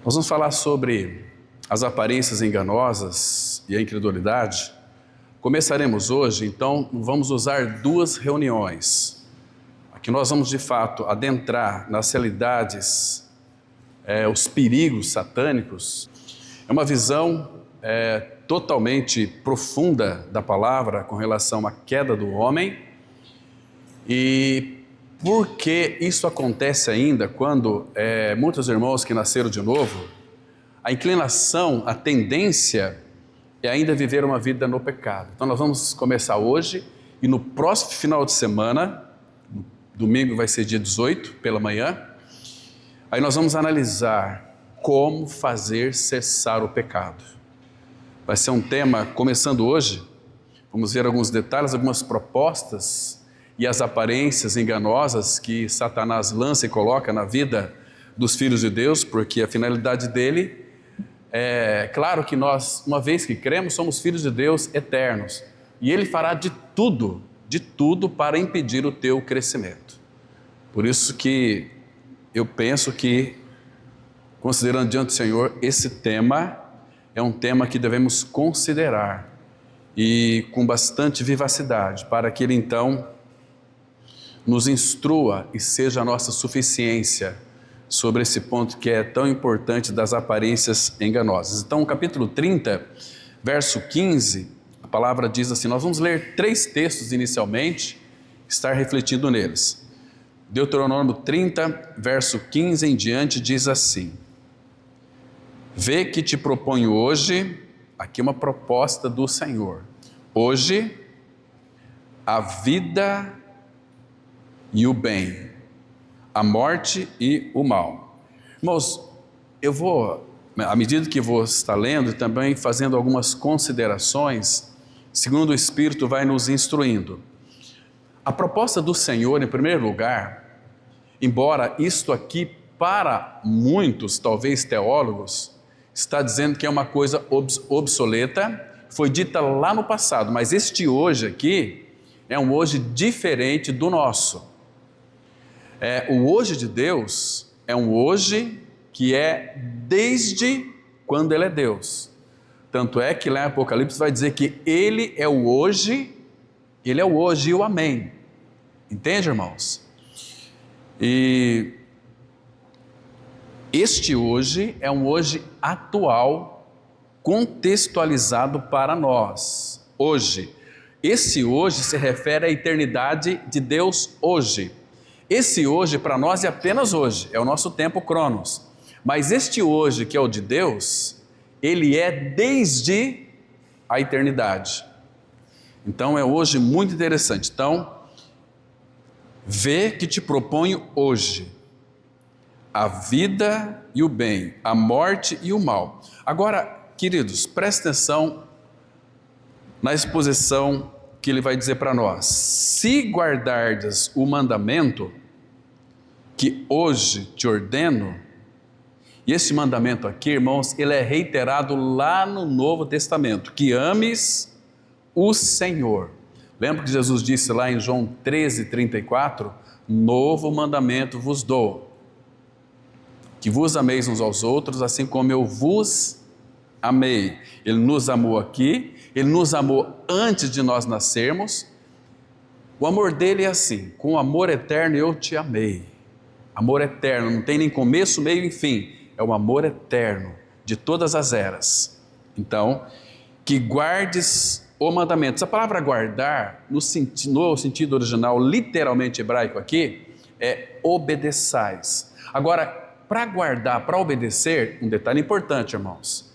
Nós vamos falar sobre as aparências enganosas e a incredulidade. Começaremos hoje, então vamos usar duas reuniões. Aqui nós vamos de fato adentrar nas realidades, os perigos satânicos. É uma visão totalmente profunda da palavra com relação à queda do homem. E por que isso acontece ainda quando muitos irmãos que nasceram de novo, a inclinação, a tendência é ainda viver uma vida no pecado. Então nós vamos começar hoje e no próximo final de semana, domingo vai ser dia 18 pela manhã, aí nós vamos analisar como fazer cessar o pecado. Vai ser um tema, começando hoje, vamos ver alguns detalhes, algumas propostas e as aparências enganosas que Satanás lança e coloca na vida dos filhos de Deus, porque a finalidade dele é claro que nós, uma vez que cremos, somos filhos de Deus eternos, e ele fará de tudo para impedir o teu crescimento. Por isso que eu penso que, considerando diante do Senhor, esse tema é um tema que devemos considerar e com bastante vivacidade, para que ele então nos instrua e seja a nossa suficiência sobre esse ponto que é tão importante das aparências enganosas. Então, capítulo 30, verso 15, a palavra diz assim, nós vamos ler 3 textos inicialmente, estar refletindo neles. Deuteronômio 30, verso 15 em diante diz assim: vê que te proponho hoje, aqui uma proposta do Senhor, hoje a vida e o bem, a morte e o mal. Irmãos, eu vou, à medida que vou estar lendo, também fazendo algumas considerações, segundo o Espírito vai nos instruindo. A proposta do Senhor, em primeiro lugar, embora isto aqui para muitos, talvez teólogos, está dizendo que é uma coisa obsoleta, foi dita lá no passado, mas este hoje aqui é um hoje diferente do nosso. O hoje de Deus é um hoje que é desde quando Ele é Deus. Tanto é que lá em Apocalipse vai dizer que Ele é o hoje e o amém. Entende, irmãos? E este hoje é um hoje atual, contextualizado para nós. Hoje. Esse hoje se refere à eternidade de Deus hoje. Esse hoje para nós é apenas hoje, é o nosso tempo cronos. Mas este hoje que é o de Deus, ele é desde a eternidade. Então é hoje muito interessante. Então, vê que te proponho hoje a vida e o bem, a morte e o mal. Agora, queridos, preste atenção na exposição que ele vai dizer para nós. Se guardardes o mandamento que hoje te ordeno, e esse mandamento aqui, irmãos, ele é reiterado lá no Novo Testamento, que ames o Senhor. Lembra que Jesus disse lá em João 13:34, novo mandamento vos dou, que vos ameis uns aos outros, assim como eu vos amei. Ele nos amou aqui, Ele nos amou antes de nós nascermos. O amor dele é assim, com amor eterno eu te amei. Amor eterno, não tem nem começo, meio e fim. É o amor eterno, de todas as eras. Então, que guardes o mandamento. Essa palavra guardar, no sentido original, literalmente hebraico aqui, é obedeçais. Agora, para guardar, para obedecer, um detalhe importante, irmãos.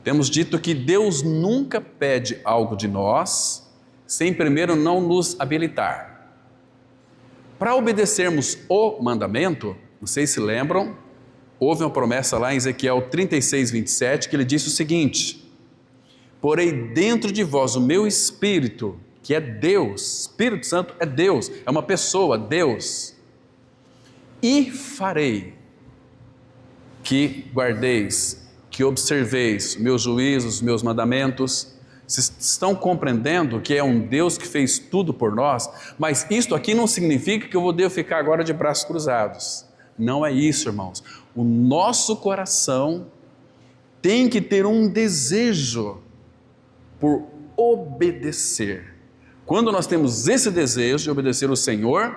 Temos dito que Deus nunca pede algo de nós, sem primeiro não nos habilitar. Para obedecermos o mandamento, vocês se lembram, houve uma promessa lá em Ezequiel 36:27, que ele disse o seguinte: porei dentro de vós o meu Espírito, que é Deus, Espírito Santo é Deus, é uma pessoa, Deus, e farei que guardeis, que observeis meus juízos, meus mandamentos. Vocês estão compreendendo que é um Deus que fez tudo por nós? Mas isto aqui não significa que eu devo ficar agora de braços cruzados. Não é isso, irmãos. O nosso coração tem que ter um desejo por obedecer. Quando nós temos esse desejo de obedecer o Senhor,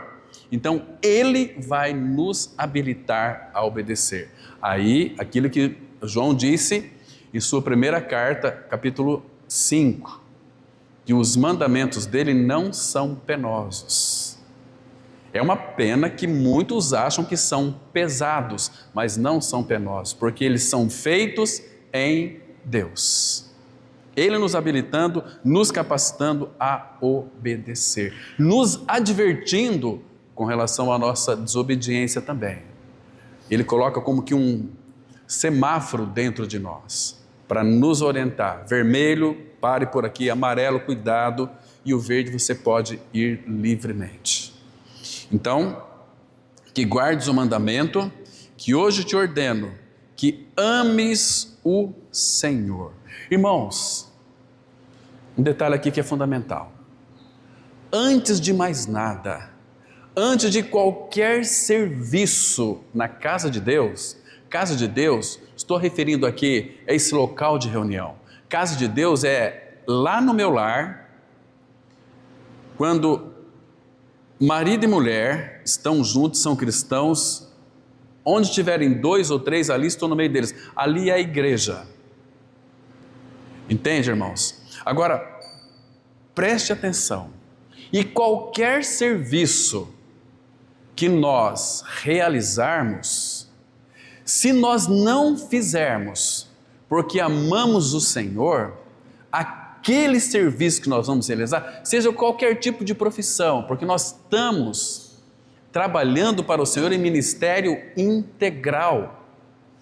então Ele vai nos habilitar a obedecer. Aí, aquilo que João disse em sua primeira carta, capítulo 5, que os mandamentos dele não são penosos. É uma pena que muitos acham que são pesados, mas não são penosos, porque eles são feitos em Deus. Ele nos habilitando, nos capacitando a obedecer, nos advertindo com relação à nossa desobediência também. Ele coloca como que um semáforo dentro de nós, para nos orientar. Vermelho, pare por aqui, amarelo, cuidado, e o verde você pode ir livremente. Então, que guardes o mandamento, que hoje te ordeno, que ames o Senhor. Irmãos, um detalhe aqui que é fundamental. Antes de mais nada, antes de qualquer serviço na casa de Deus, estou referindo aqui a esse local de reunião. Casa de Deus é lá no meu lar, quando marido e mulher estão juntos, são cristãos, onde tiverem 2 ou 3, ali estou no meio deles. Ali é a igreja. Entende, irmãos? Agora, preste atenção. E qualquer serviço que nós realizarmos, se nós não fizermos porque amamos o Senhor, aquele serviço que nós vamos realizar, seja qualquer tipo de profissão, porque nós estamos trabalhando para o Senhor em ministério integral,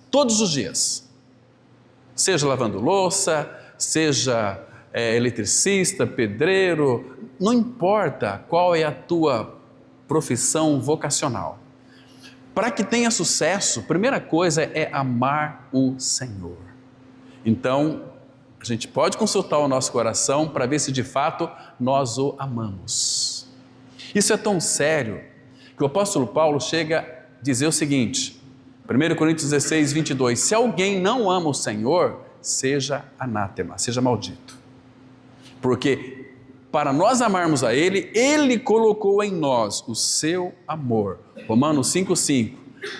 todos os dias, seja lavando louça, seja eletricista, pedreiro, não importa qual é a tua profissão vocacional. Para que tenha sucesso, a primeira coisa é amar o Senhor. Então, a gente pode consultar o nosso coração para ver se de fato nós o amamos. Isso é tão sério que o apóstolo Paulo chega a dizer o seguinte, 1 Coríntios 16, 22, se alguém não ama o Senhor, seja anátema, seja maldito. Porque para nós amarmos a Ele, Ele colocou em nós o seu amor. Romanos 5,5,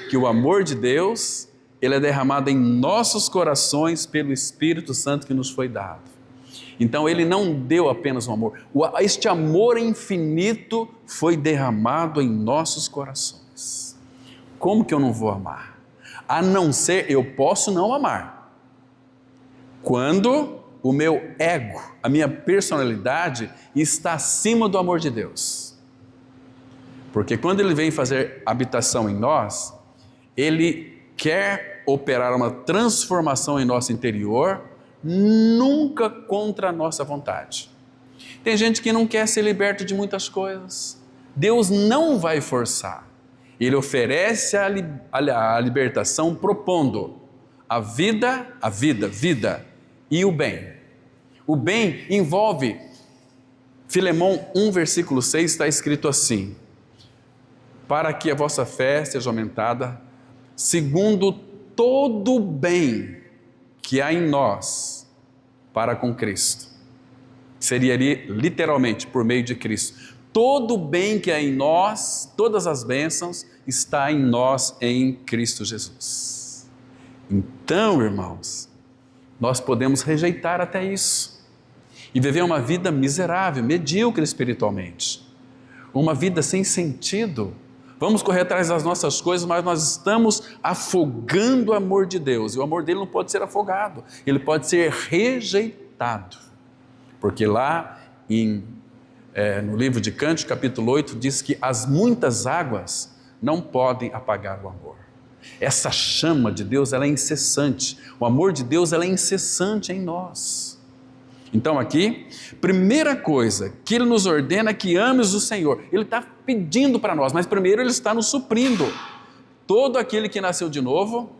que o amor de Deus, Ele é derramado em nossos corações pelo Espírito Santo que nos foi dado. Então Ele não deu apenas um amor, este amor infinito foi derramado em nossos corações. Como que eu não vou amar? A não ser, eu posso não amar, quando o meu ego, a minha personalidade está acima do amor de Deus. Porque quando Ele vem fazer habitação em nós, Ele quer operar uma transformação em nosso interior, nunca contra a nossa vontade. Tem gente que não quer ser liberto de muitas coisas. Deus não vai forçar. Ele oferece a libertação propondo a vida e o bem. O bem envolve, Filemão 1, versículo 6, está escrito assim, para que a vossa fé seja aumentada, segundo todo o bem que há em nós, para com Cristo. Seria ali, literalmente, por meio de Cristo. Todo o bem que há em nós, todas as bênçãos, está em nós, em Cristo Jesus. Então, irmãos, nós podemos rejeitar até isso e viver uma vida miserável, medíocre espiritualmente, uma vida sem sentido. Vamos correr atrás das nossas coisas, mas nós estamos afogando o amor de Deus, e o amor dele não pode ser afogado, ele pode ser rejeitado, porque lá no livro de Cânticos, capítulo 8, diz que as muitas águas não podem apagar o amor. Essa chama de Deus, ela é incessante, o amor de Deus, ela é incessante em nós. Então aqui, primeira coisa que Ele nos ordena é que ames o Senhor. Ele está pedindo para nós, mas primeiro Ele está nos suprindo. Todo aquele que nasceu de novo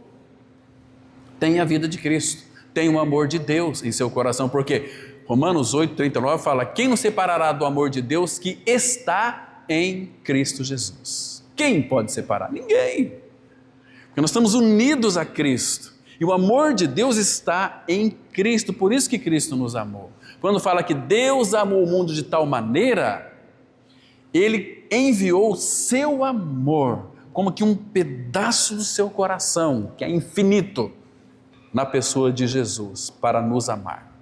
tem a vida de Cristo, tem o amor de Deus em seu coração, porque Romanos 8, 39 fala, quem nos separará do amor de Deus que está em Cristo Jesus? Quem pode separar? Ninguém. Porque nós estamos unidos a Cristo. E o amor de Deus está em Cristo, por isso que Cristo nos amou. Quando fala que Deus amou o mundo de tal maneira, Ele enviou o seu amor, como que um pedaço do seu coração, que é infinito, na pessoa de Jesus, para nos amar.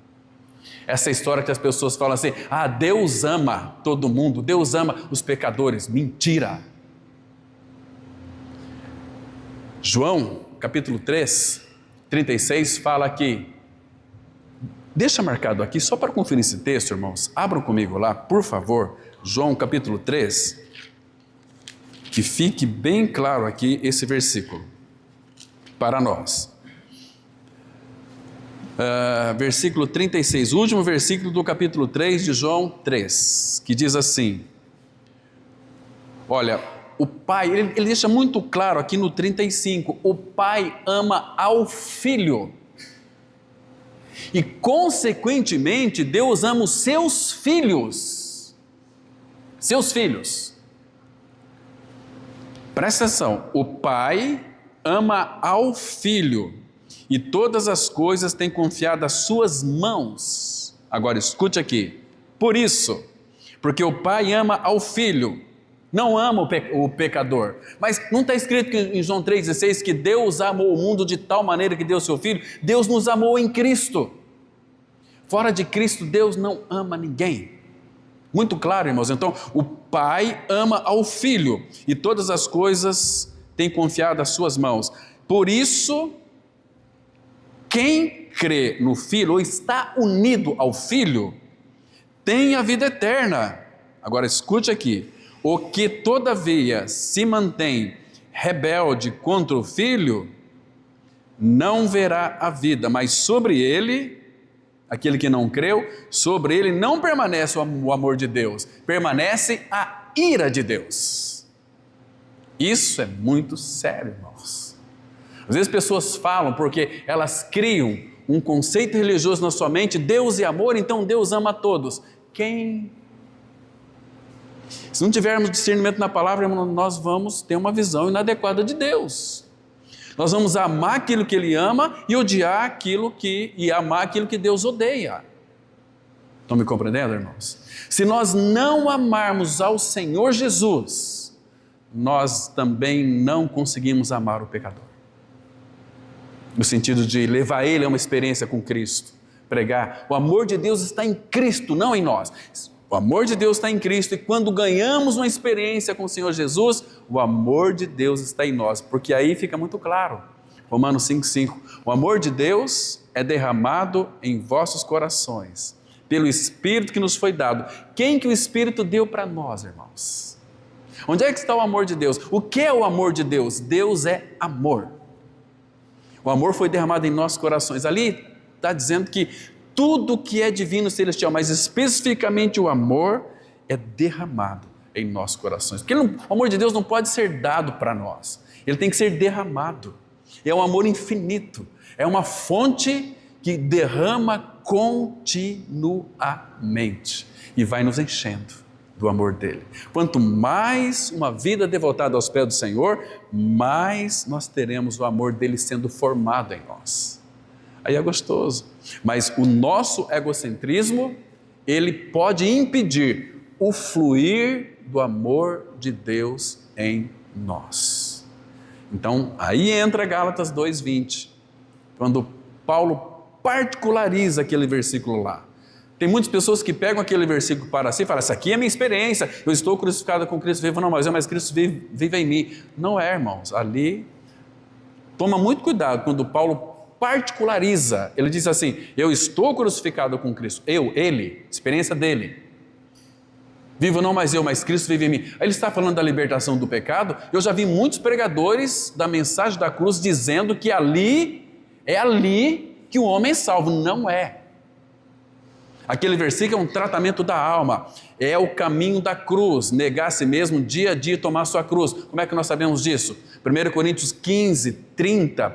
Essa história que as pessoas falam assim, Deus ama todo mundo, Deus ama os pecadores. Mentira! João, capítulo 3, 36, fala que, deixa marcado aqui, só para conferir esse texto, irmãos, abram comigo lá, por favor, João capítulo 3, que fique bem claro aqui esse versículo, para nós. Versículo 36, o último versículo do capítulo 3 de João 3, que diz assim, olha, o Pai, ele deixa muito claro aqui no 35, o Pai ama ao Filho, e consequentemente Deus ama os seus filhos, presta atenção, o Pai ama ao Filho, e todas as coisas têm confiado às suas mãos. Agora escute aqui, por isso, porque o Pai ama ao Filho, não ama o pecador, mas não está escrito em João 3,16 que Deus amou o mundo de tal maneira que deu o seu Filho? Deus nos amou em Cristo, fora de Cristo Deus não ama ninguém, muito claro, irmãos. Então o Pai ama ao Filho, e todas as coisas têm confiado às suas mãos, por isso, quem crê no Filho, ou está unido ao Filho, tem a vida eterna. Agora escute aqui, o que todavia se mantém rebelde contra o Filho, não verá a vida, mas sobre ele, aquele que não creu, sobre ele não permanece o amor de Deus, permanece a ira de Deus. Isso é muito sério, irmãos. Às vezes pessoas falam porque elas criam um conceito religioso na sua mente, Deus é amor, então Deus ama a todos. Se não tivermos discernimento na palavra, nós vamos ter uma visão inadequada de Deus. Nós vamos amar aquilo que Ele ama e odiar e amar aquilo que Deus odeia. Estão me compreendendo, irmãos? Se nós não amarmos ao Senhor Jesus, nós também não conseguimos amar o pecador. No sentido de levar ele a uma experiência com Cristo, pregar, o amor de Deus está em Cristo, não em nós. O amor de Deus está em Cristo, e quando ganhamos uma experiência com o Senhor Jesus, o amor de Deus está em nós, porque aí fica muito claro, Romanos 5,5, o amor de Deus é derramado em vossos corações, pelo Espírito que nos foi dado. Quem que o Espírito deu para nós, irmãos? Onde é que está o amor de Deus? O que é o amor de Deus? Deus é amor. O amor foi derramado em nossos corações. Ali está dizendo que tudo que é divino celestial, mas especificamente o amor, é derramado em nossos corações. Porque o amor de Deus não pode ser dado para nós, ele tem que ser derramado. É um amor infinito, é uma fonte que derrama continuamente e vai nos enchendo do amor dele. Quanto mais uma vida devotada aos pés do Senhor, mais nós teremos o amor dele sendo formado em nós. Aí é gostoso, mas o nosso egocentrismo, ele pode impedir o fluir do amor de Deus em nós. Então, aí entra Gálatas 2:20, quando Paulo particulariza aquele versículo lá. Tem muitas pessoas que pegam aquele versículo para si e falam, essa aqui é a minha experiência, eu estou crucificado com Cristo vivo. Não, mas Cristo vive em mim. Não é, irmãos, ali, toma muito cuidado quando Paulo particulariza, ele diz assim, eu estou crucificado com Cristo, ele, experiência dele, vivo não mais eu, mas Cristo vive em mim. Aí ele está falando da libertação do pecado. Eu já vi muitos pregadores da mensagem da cruz dizendo que ali que o homem é salvo. Não é. Aquele versículo é um tratamento da alma, é o caminho da cruz, negar a si mesmo dia a dia, tomar a sua cruz. Como é que nós sabemos disso? 1 Coríntios 15:30,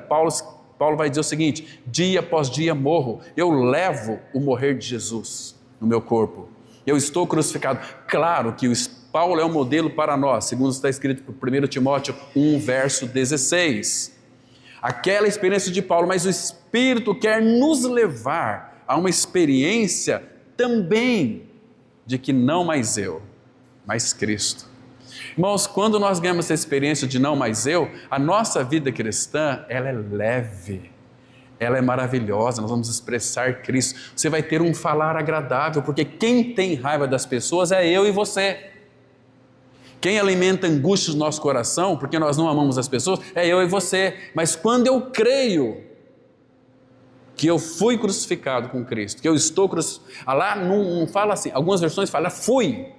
Paulo vai dizer o seguinte, dia após dia morro, eu levo o morrer de Jesus no meu corpo, eu estou crucificado. Claro que Paulo é um modelo para nós, segundo está escrito por 1 Timóteo 1, verso 16, aquela experiência de Paulo, mas o Espírito quer nos levar a uma experiência também de que não mais eu, mas Cristo. Irmãos, quando nós ganhamos essa experiência de não mais eu, a nossa vida cristã, ela é leve, ela é maravilhosa, nós vamos expressar Cristo. Você vai ter um falar agradável, porque quem tem raiva das pessoas é eu e você. Quem alimenta angústia no nosso coração, porque nós não amamos as pessoas, é eu e você. Mas quando eu creio que eu fui crucificado com Cristo, que eu estou crucificado, lá não fala assim, algumas versões falam fui,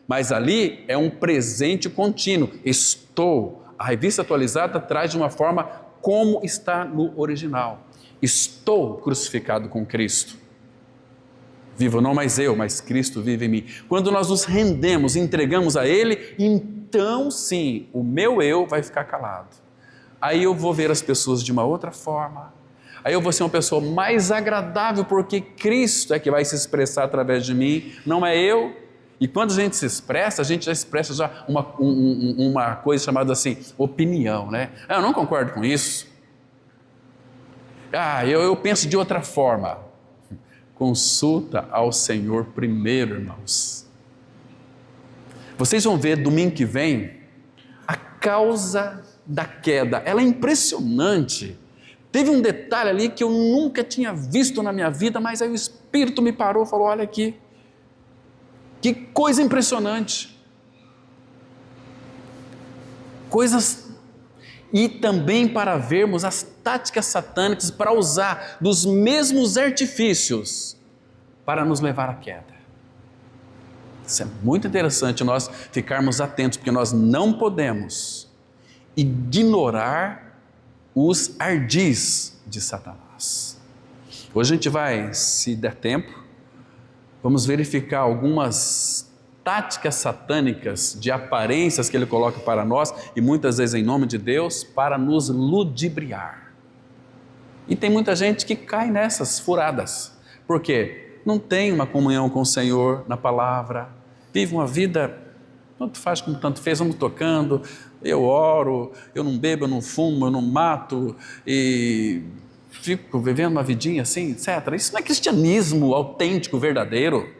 mas ali é um presente contínuo, estou. A revista atualizada traz de uma forma como está no original. Estou crucificado com Cristo. Vivo não mais eu, mas Cristo vive em mim. Quando nós nos rendemos, entregamos a Ele, então sim, o meu eu vai ficar calado. Aí eu vou ver as pessoas de uma outra forma. Aí eu vou ser uma pessoa mais agradável, porque Cristo é que vai se expressar através de mim, não é eu. E quando a gente se expressa, a gente já expressa já uma coisa chamada assim, opinião, né? Eu não concordo com isso. Eu penso de outra forma. Consulta ao Senhor primeiro, irmãos. Vocês vão ver domingo que vem a causa da queda. Ela é impressionante. Teve um detalhe ali que eu nunca tinha visto na minha vida, mas aí o Espírito me parou e falou: olha aqui, que coisa impressionante. Coisas, e também para vermos as táticas satânicas para usar dos mesmos artifícios para nos levar à queda. Isso é muito interessante nós ficarmos atentos, porque nós não podemos ignorar os ardis de Satanás. Hoje a gente vai, se der tempo, vamos verificar algumas táticas satânicas de aparências que ele coloca para nós, e muitas vezes em nome de Deus, para nos ludibriar. E tem muita gente que cai nessas furadas. Por quê? Não tem uma comunhão com o Senhor na palavra, vive uma vida, tanto faz como tanto fez, vamos tocando, eu oro, eu não bebo, eu não fumo, eu não mato, e fico vivendo uma vidinha assim, etc. Isso não é cristianismo autêntico, verdadeiro.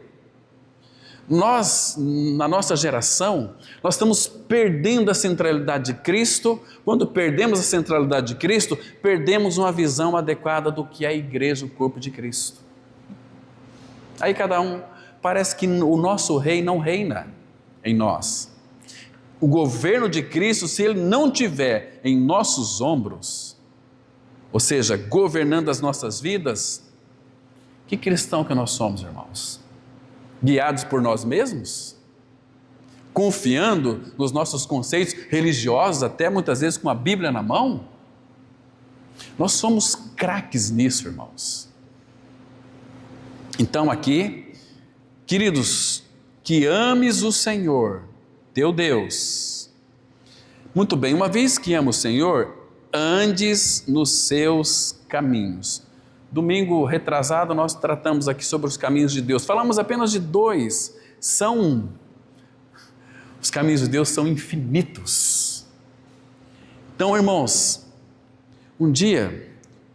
Nós, na nossa geração, nós estamos perdendo a centralidade de Cristo. Quando perdemos a centralidade de Cristo, perdemos uma visão adequada do que é a igreja, o corpo de Cristo. Aí cada um, parece que o nosso rei não reina em nós. O governo de Cristo, se ele não tiver em nossos ombros, ou seja, governando as nossas vidas, que cristão que nós somos, irmãos? Guiados por nós mesmos? Confiando nos nossos conceitos religiosos, até muitas vezes com a Bíblia na mão? Nós somos craques nisso, irmãos. Então aqui, queridos, que ames o Senhor, teu Deus. Muito bem, uma vez que ama o Senhor, andes nos seus caminhos. Domingo retrasado nós tratamos aqui sobre os caminhos de Deus. Falamos apenas de dois. Os caminhos de Deus são infinitos. Então, irmãos, um dia,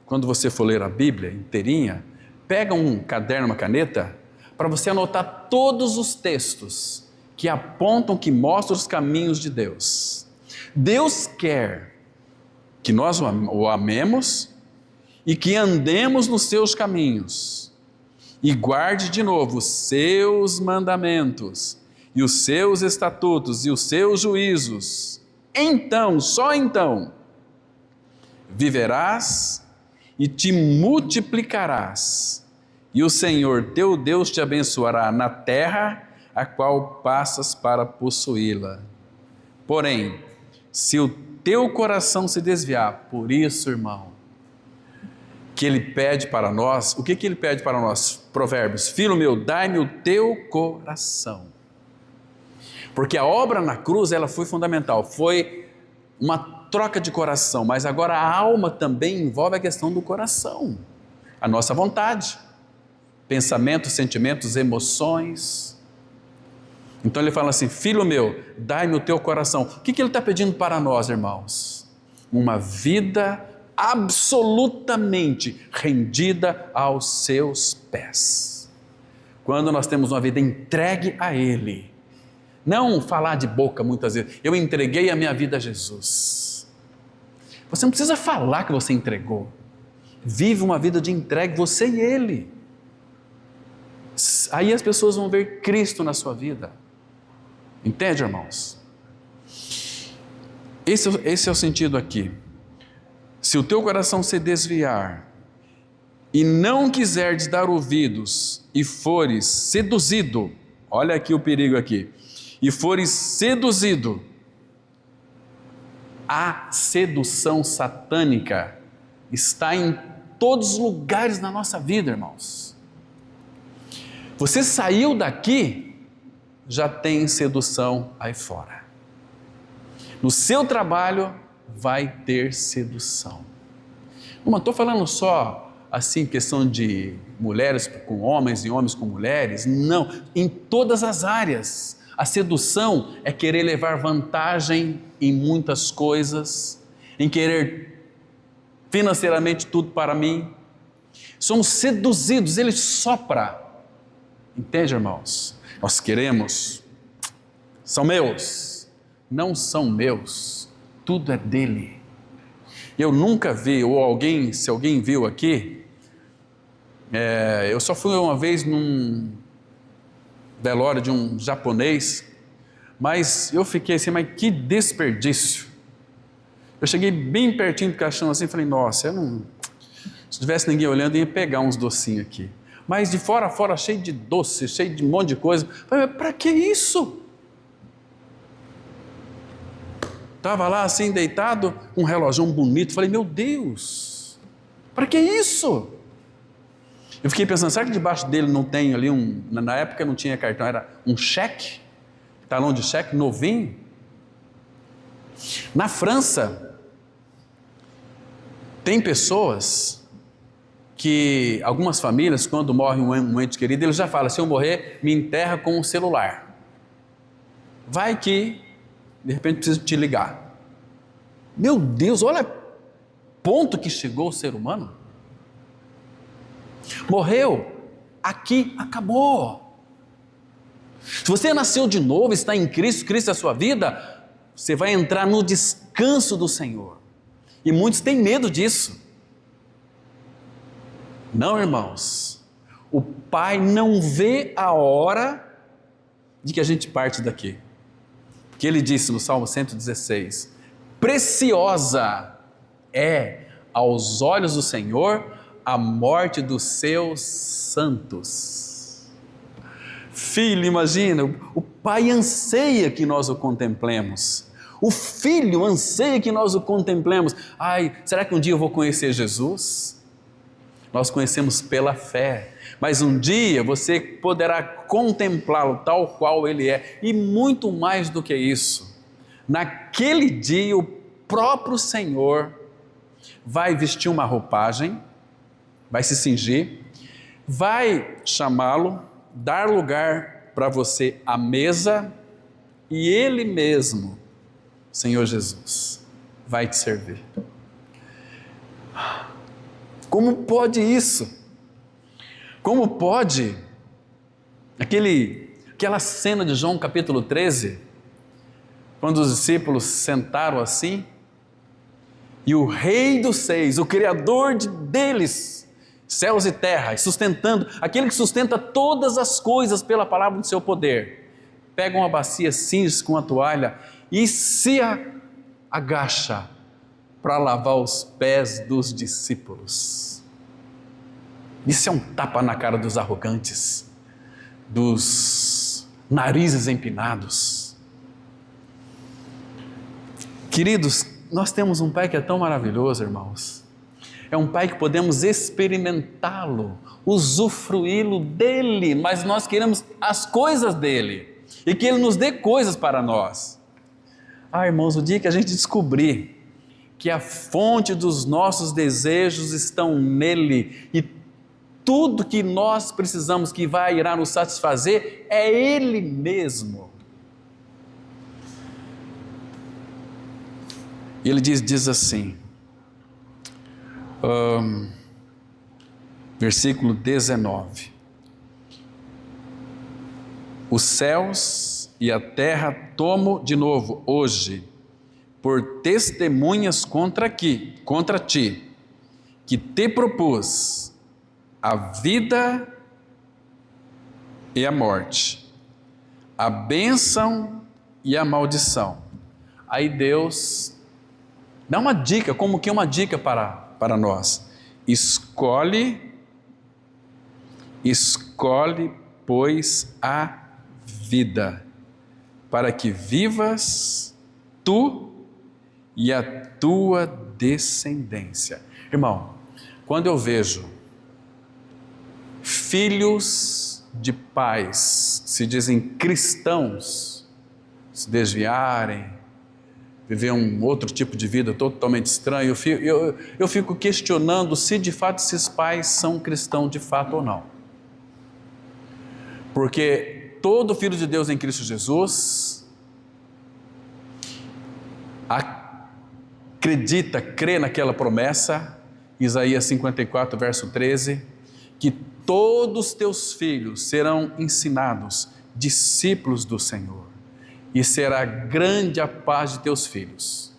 quando você for ler a Bíblia inteirinha, pega um caderno, uma caneta, para você anotar todos os textos que apontam, que mostram os caminhos de Deus. Deus quer que nós o amemos e que andemos nos seus caminhos, e guarde de novo os seus mandamentos, e os seus estatutos, e os seus juízos. Então, só então, viverás e te multiplicarás, e o Senhor teu Deus te abençoará na terra a qual passas para possuí-la. Porém, se o teu coração se desviar, por isso, irmão, que ele pede para nós, o que ele pede para nós? Provérbios: filho meu, dai-me o teu coração. Porque a obra na cruz, ela foi fundamental, foi uma troca de coração, mas agora a alma também envolve a questão do coração, a nossa vontade, pensamentos, sentimentos, emoções. Então ele fala assim: filho meu, dai-me o teu coração. O que ele está pedindo para nós, irmãos? Uma vida absolutamente rendida aos seus pés. Quando nós temos uma vida entregue a Ele, não falar de boca muitas vezes, eu entreguei a minha vida a Jesus. Você não precisa falar que você entregou. Vive uma vida de entregue, você e Ele. Aí as pessoas vão ver Cristo na sua vida. Entende, irmãos? Esse é o sentido aqui. Se o teu coração se desviar e não quiseres dar ouvidos e fores seduzido, olha aqui o perigo aqui, e fores seduzido, a sedução satânica está em todos os lugares na nossa vida, irmãos. Você saiu daqui, já tem sedução aí fora. No seu trabalho vai ter sedução. Não estou falando só assim, questão de mulheres com homens e homens com mulheres, não, em todas as áreas. A sedução é querer levar vantagem em muitas coisas, em querer financeiramente tudo para mim. Somos seduzidos, ele sopra. Entende, irmãos? Nós queremos, são meus, não são meus, tudo é dele. Eu nunca vi, ou alguém, se alguém viu aqui, eu só fui uma vez num velório de um japonês, mas eu fiquei assim, mas que desperdício. Eu cheguei bem pertinho do caixão assim, falei, nossa, se tivesse ninguém olhando, eu ia pegar uns docinhos aqui. Mas de fora a fora, cheio de doce, cheio de um monte de coisa. Falei, mas para que isso? Estava lá assim, deitado, um relógio bonito. Falei, meu Deus, para que isso? Eu fiquei pensando, será que debaixo dele não tem ali na época não tinha cartão, era um cheque, talão de cheque, novinho. Na França, tem pessoas que, algumas famílias, quando morre um ente querido, eles já falam, se eu morrer, me enterra com um celular. Vai que, de repente, preciso te ligar. Meu Deus, olha ponto que chegou o ser humano. Morreu, aqui acabou. Se você nasceu de novo, está em Cristo, Cristo é a sua vida, você vai entrar no descanso do Senhor. E muitos têm medo disso. Não, irmãos, o Pai não vê a hora de que a gente parte daqui. Porque Ele disse no Salmo 116, preciosa é aos olhos do Senhor a morte dos seus santos. Filho, imagina, o Pai anseia que nós o contemplemos. O Filho anseia que nós o contemplemos. Ai, será que um dia eu vou conhecer Jesus? Nós conhecemos pela fé, mas um dia você poderá contemplá-lo tal qual Ele é, e muito mais do que isso. Naquele dia o próprio Senhor vai vestir uma roupagem, vai se cingir, vai chamá-lo, dar lugar para você à mesa, e Ele mesmo, Senhor Jesus, vai te servir. Como pode isso? Como pode aquela cena de João capítulo 13, quando os discípulos sentaram assim, e o Rei dos Seis, o Criador deles, céus e terra, sustentando, aquele que sustenta todas as coisas pela palavra do seu poder, pega uma bacia, cinge com a toalha e se agacha para lavar os pés dos discípulos. Isso é um tapa na cara dos arrogantes, dos narizes empinados. Queridos, nós temos um Pai que é tão maravilhoso, irmãos. É um Pai que podemos experimentá-lo, usufruí-lo dele, mas nós queremos as coisas dele e que Ele nos dê coisas para nós. Irmãos, o dia que a gente descobrir que a fonte dos nossos desejos estão nele e tudo que nós precisamos que irá nos satisfazer é Ele mesmo. E Ele diz assim, Versículo 19. Os céus e a terra tomo de novo hoje por testemunhas contra ti, que te propus a vida e a morte, a bênção e a maldição. Aí Deus dá uma dica, como que uma dica para nós. Escolhe, pois, a vida, para que vivas tu e a tua descendência. Irmão, quando eu vejo filhos de pais, se dizem cristãos, se desviarem, viver um outro tipo de vida totalmente estranho, eu fico questionando se de fato esses pais são cristãos de fato ou não. Porque todo filho de Deus em Cristo Jesus acredita, crê naquela promessa, Isaías 54, verso 13, que todos os teus filhos serão ensinados, discípulos do Senhor, e será grande a paz de teus filhos.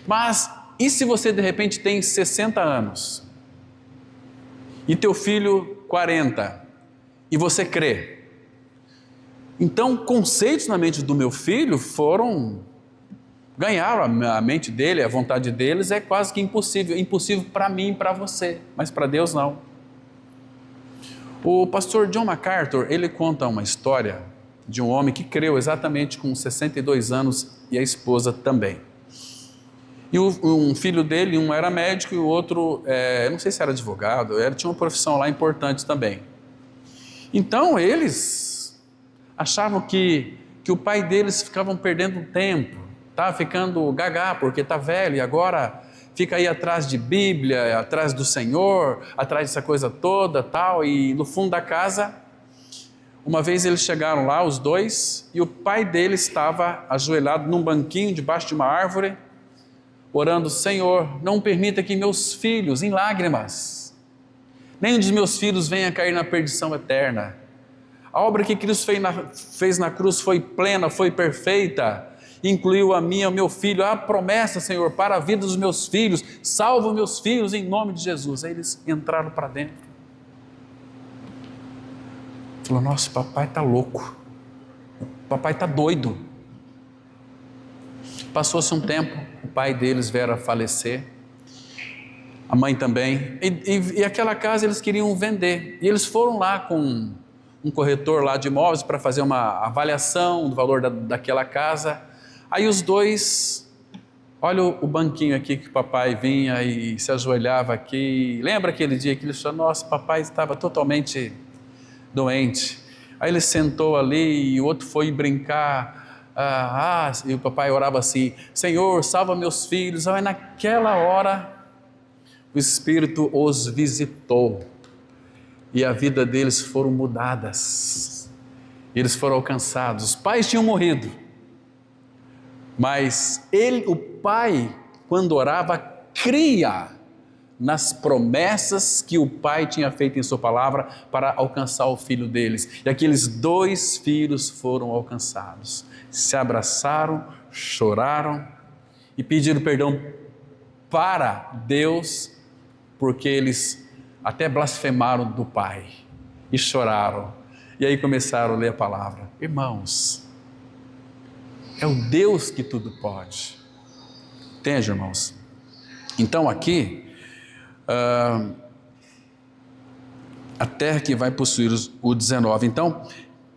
Mas, e se você de repente tem 60 anos, e teu filho 40, e você crê? Então, conceitos na mente do meu filho ganharam a mente dele, a vontade deles é quase que impossível para mim e para você, mas para Deus não. O pastor John MacArthur, ele conta uma história de um homem que creu exatamente com 62 anos e a esposa também. E um filho dele, um era médico e o outro, eu não sei se era advogado, tinha uma profissão lá importante também. Então eles achavam que o pai deles ficavam perdendo tempo, estava ficando gagá porque está velho e agora fica aí atrás de Bíblia, atrás do Senhor, atrás dessa coisa toda tal, e no fundo da casa, uma vez eles chegaram lá, os dois, e o pai dele estava ajoelhado num banquinho debaixo de uma árvore, orando: Senhor, não permita que meus filhos, em lágrimas, nenhum dos meus filhos venha cair na perdição eterna. A obra que Cristo fez na cruz foi plena, foi perfeita, incluiu a mim e ao meu filho. A promessa, Senhor, para a vida dos meus filhos, salva meus filhos em nome de Jesus. Aí eles entraram para dentro. Falou: nossa, papai está louco, papai está doido. Passou-se um tempo, o pai deles veio a falecer, a mãe também, e aquela casa eles queriam vender, e eles foram lá com um corretor lá de imóveis para fazer uma avaliação do valor daquela casa. Aí os dois, olha o banquinho aqui que o papai vinha e se ajoelhava aqui, lembra aquele dia que ele falou: nossa, papai estava totalmente doente. Aí ele sentou ali e o outro foi brincar, e o papai orava assim: Senhor, salva meus filhos. Aí naquela hora o Espírito os visitou e a vida deles foram mudadas, eles foram alcançados. Os pais tinham morrido, mas o pai, quando orava, cria nas promessas que o pai tinha feito em sua palavra para alcançar o filho deles, e aqueles dois filhos foram alcançados, se abraçaram, choraram e pediram perdão para Deus, porque eles até blasfemaram do pai e choraram, e aí começaram a ler a palavra. Irmãos, é o Deus que tudo pode. Entende, irmãos? Então aqui, a terra que vai possuir o 19. Então,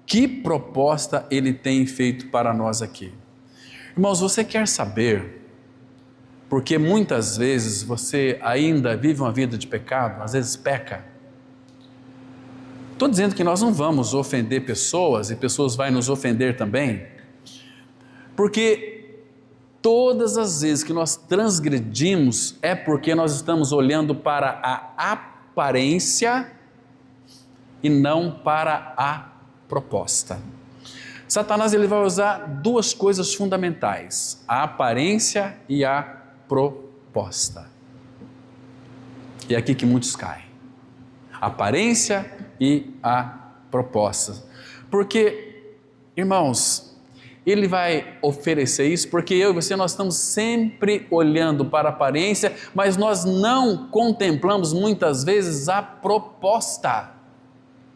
que proposta ele tem feito para nós aqui? Irmãos, você quer saber porque muitas vezes você ainda vive uma vida de pecado, às vezes peca? Estou dizendo que nós não vamos ofender pessoas e pessoas vão nos ofender também, porque todas as vezes que nós transgredimos é porque nós estamos olhando para a aparência e não para a proposta. Satanás ele vai usar duas coisas fundamentais: a aparência e a proposta. E é aqui que muitos caem. A aparência e a proposta. Porque, irmãos, ele vai oferecer isso porque eu e você, nós estamos sempre olhando para a aparência, mas nós não contemplamos muitas vezes a proposta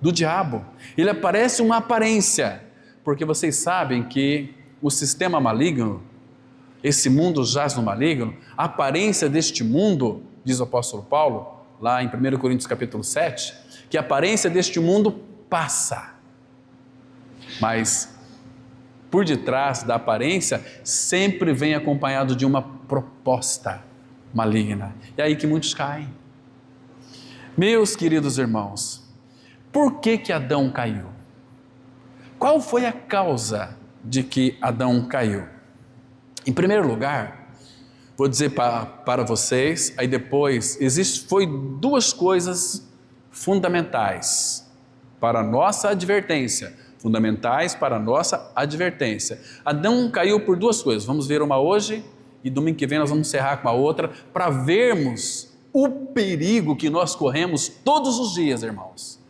do diabo. Ele aparece uma aparência, porque vocês sabem que o sistema maligno, esse mundo jaz no maligno, a aparência deste mundo, diz o apóstolo Paulo, lá em 1 Coríntios capítulo 7, que a aparência deste mundo passa, mas por detrás da aparência sempre vem acompanhado de uma proposta maligna. E é aí que muitos caem. Meus queridos irmãos, por que Adão caiu? Qual foi a causa de que Adão caiu? Em primeiro lugar, vou dizer para vocês, aí depois, foi duas coisas fundamentais para a nossa advertência. Fundamentais para a nossa advertência. Adão caiu por duas coisas. Vamos ver uma hoje e domingo que vem nós vamos encerrar com a outra para vermos o perigo que nós corremos todos os dias, irmãos,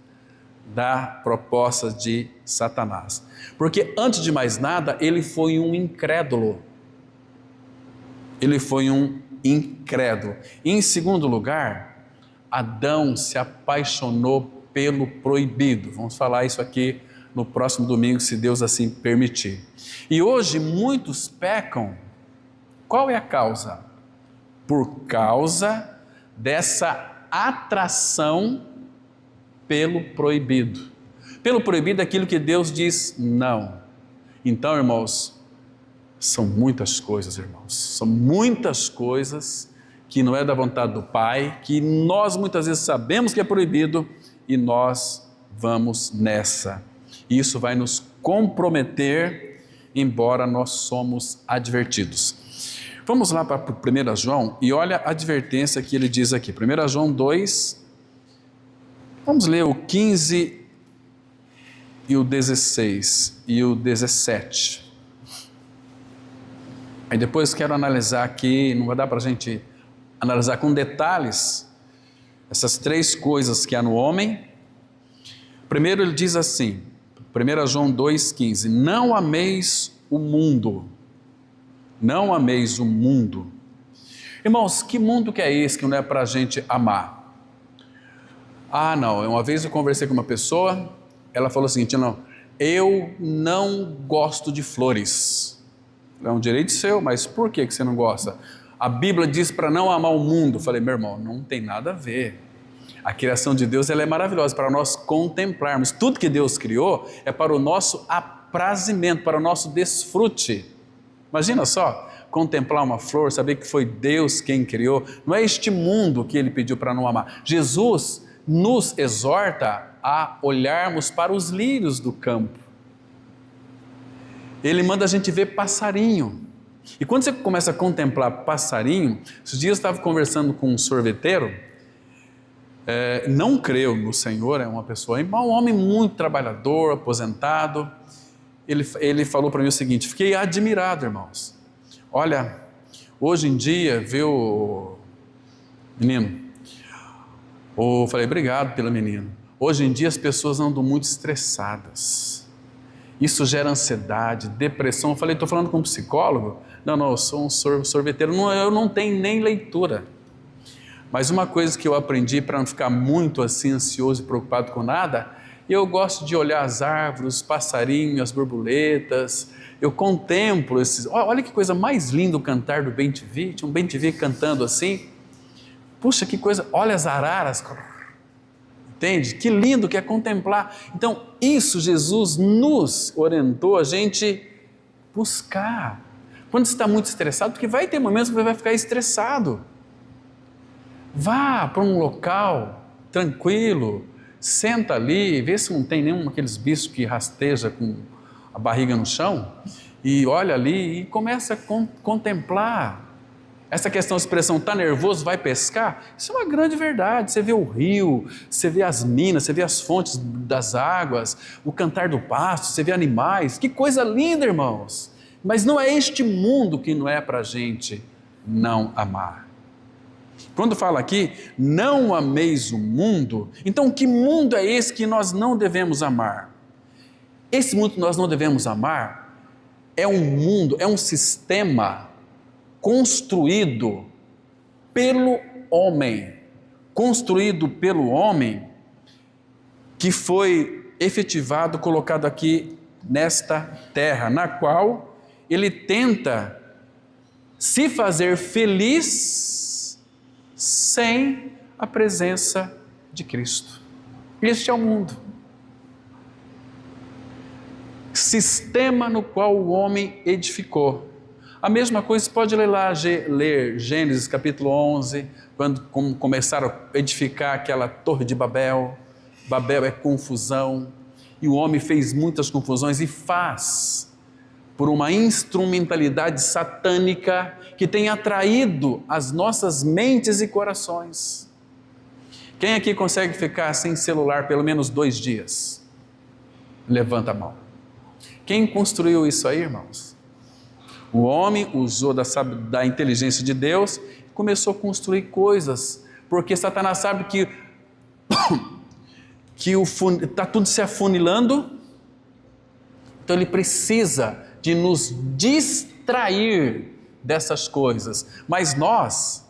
da proposta de Satanás. Porque antes de mais nada, ele foi um incrédulo. Ele foi um incrédulo. E, em segundo lugar, Adão se apaixonou pelo proibido. Vamos falar isso aqui no próximo domingo, se Deus assim permitir. E hoje muitos pecam. Qual é a causa? Por causa dessa atração pelo proibido. Pelo proibido é aquilo que Deus diz não. Então, irmãos, são muitas coisas, irmãos. São muitas coisas que não é da vontade do Pai, que nós muitas vezes sabemos que é proibido e nós vamos nessa. Isso vai nos comprometer, embora nós somos advertidos. Vamos lá para 1 João e olha a advertência que ele diz aqui. 1 João 2, vamos ler o 15 e o 16 e o 17. Aí depois quero analisar aqui, não vai dar para a gente analisar com detalhes essas três coisas que há no homem. Primeiro ele diz assim, 1 João 2,15, não ameis o mundo, não ameis o mundo. Irmãos, que mundo que é esse que não é para a gente amar? Ah, não, uma vez eu conversei com uma pessoa, ela falou o seguinte, não, eu não gosto de flores. É um direito seu, mas por que você não gosta? A Bíblia diz para não amar o mundo. Eu falei, meu irmão, não tem nada a ver. A criação de Deus ela é maravilhosa para nós contemplarmos. Tudo que Deus criou é para o nosso aprazimento, para o nosso desfrute. Imagina só, contemplar uma flor, saber que foi Deus quem criou. Não é este mundo que Ele pediu para não amar. Jesus nos exorta a olharmos para os lírios do campo. Ele manda a gente ver passarinho. E quando você começa a contemplar passarinho, esses dias eu estava conversando com um sorveteiro, não creu no Senhor, é uma pessoa, um homem muito trabalhador, aposentado. Ele falou para mim o seguinte, fiquei admirado, irmãos. Olha, hoje em dia, viu, menino? Eu falei, obrigado pelo menino. Hoje em dia as pessoas andam muito estressadas. Isso gera ansiedade, depressão. Eu falei, estou falando com um psicólogo? Não, eu sou um sorveteiro. Eu não tenho nem leitura. Mas uma coisa que eu aprendi para não ficar muito assim ansioso e preocupado com nada, eu gosto de olhar as árvores, os passarinhos, as borboletas. Eu contemplo esses... Olha que coisa mais linda o cantar do bem-te-vi. Tinha um bem-te-vi cantando assim. Puxa, que coisa... Olha as araras... Entende? Que lindo que é contemplar. Então, isso Jesus nos orientou a gente buscar. Quando você está muito estressado, porque vai ter momentos que você vai ficar estressado. Vá para um local tranquilo, senta ali, vê se não tem nenhum daqueles bichos que rasteja com a barriga no chão, e olha ali e começa a contemplar. Essa questão, a expressão, está nervoso, vai pescar, isso é uma grande verdade. Você vê o rio, você vê as minas, você vê as fontes das águas, o cantar do pasto, você vê animais, que coisa linda, irmãos. Mas não é este mundo que não é para a gente não amar. Quando fala aqui, não ameis o mundo, então que mundo é esse que nós não devemos amar? Esse mundo que nós não devemos amar é um mundo, é um sistema construído pelo homem, que foi efetivado, colocado aqui nesta terra, na qual ele tenta se fazer feliz sem a presença de Cristo. Este é o mundo. Sistema no qual o homem edificou. A mesma coisa, você pode ler lá, ler Gênesis capítulo 11, quando começaram a edificar aquela torre de Babel. Babel é confusão, e o homem fez muitas confusões e faz por uma instrumentalidade satânica que tem atraído as nossas mentes e corações. Quem aqui consegue ficar sem celular pelo menos 2 dias? Levanta a mão. Quem construiu isso aí, irmãos? O homem usou da inteligência de Deus e começou a construir coisas, porque Satanás sabe que está tudo se afunilando, então ele precisa de nos distrair dessas coisas. Mas nós,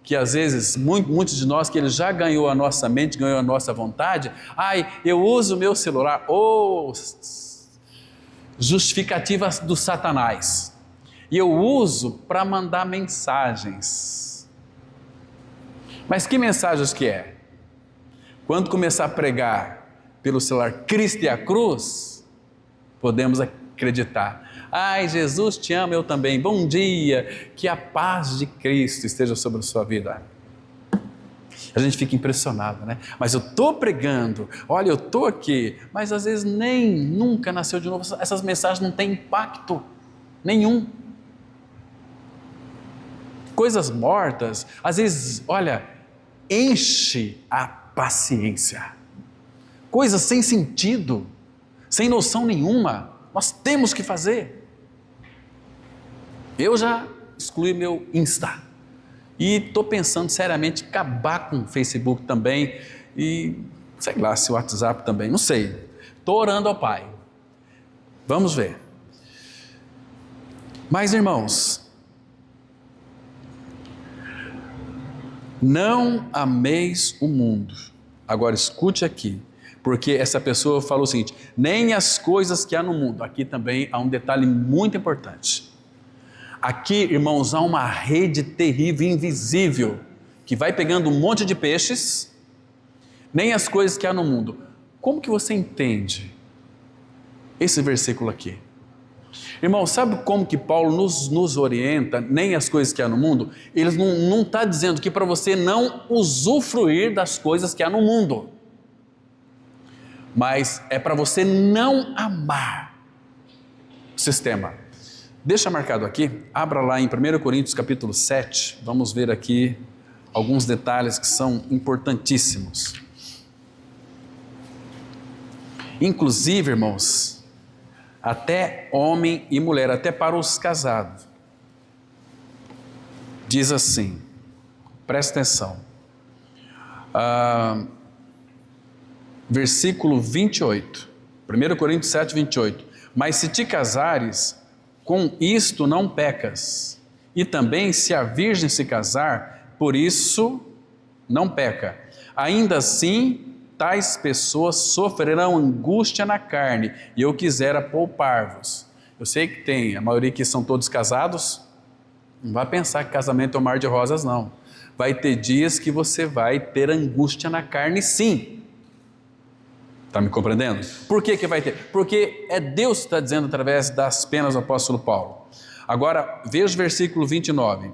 que às vezes, muitos de nós, que ele já ganhou a nossa mente, ganhou a nossa vontade, eu uso o meu celular, justificativas do Satanás, e eu uso para mandar mensagens. Mas que mensagens que é? Quando começar a pregar pelo celular Cristo e a cruz, podemos acreditar. Jesus te ama, eu também. Bom dia, que a paz de Cristo esteja sobre a sua vida. A gente fica impressionado, né? Mas eu estou pregando, olha, eu estou aqui, mas às vezes nunca nasceu de novo. Essas mensagens não têm impacto nenhum. Coisas mortas, às vezes, olha, enche a paciência. Coisas sem sentido, sem noção nenhuma, nós temos que fazer. Eu já excluí meu Insta e estou pensando seriamente em acabar com o Facebook também e sei lá se o WhatsApp também, não sei. Estou orando ao Pai. Vamos ver. Mas irmãos, não ameis o mundo. Agora escute aqui, porque essa pessoa falou o seguinte: nem as coisas que há no mundo. Aqui também há um detalhe muito importante. Aqui, irmãos, há uma rede terrível, invisível, que vai pegando um monte de peixes, nem as coisas que há no mundo. Como que você entende esse versículo aqui? Irmão, sabe como que Paulo nos orienta, nem as coisas que há no mundo? Ele não está dizendo que para você não usufruir das coisas que há no mundo, mas é para você não amar o sistema. Deixa marcado aqui, abra lá em 1 Coríntios capítulo 7, vamos ver aqui alguns detalhes que são importantíssimos. Inclusive, irmãos, até homem e mulher, até para os casados. Diz assim, presta atenção, versículo 28, 1 Coríntios 7, 28. Mas se te casares, com isto não pecas, e também se a virgem se casar, por isso não peca. Ainda assim, tais pessoas sofrerão angústia na carne, e eu quisera poupar-vos. Eu sei que tem, a maioria que são todos casados, não vai pensar que casamento é um mar de rosas, não. Vai ter dias que você vai ter angústia na carne, sim. Está me compreendendo? Por que vai ter? Porque é Deus que está dizendo através das penas do apóstolo Paulo. Agora, veja o versículo 29.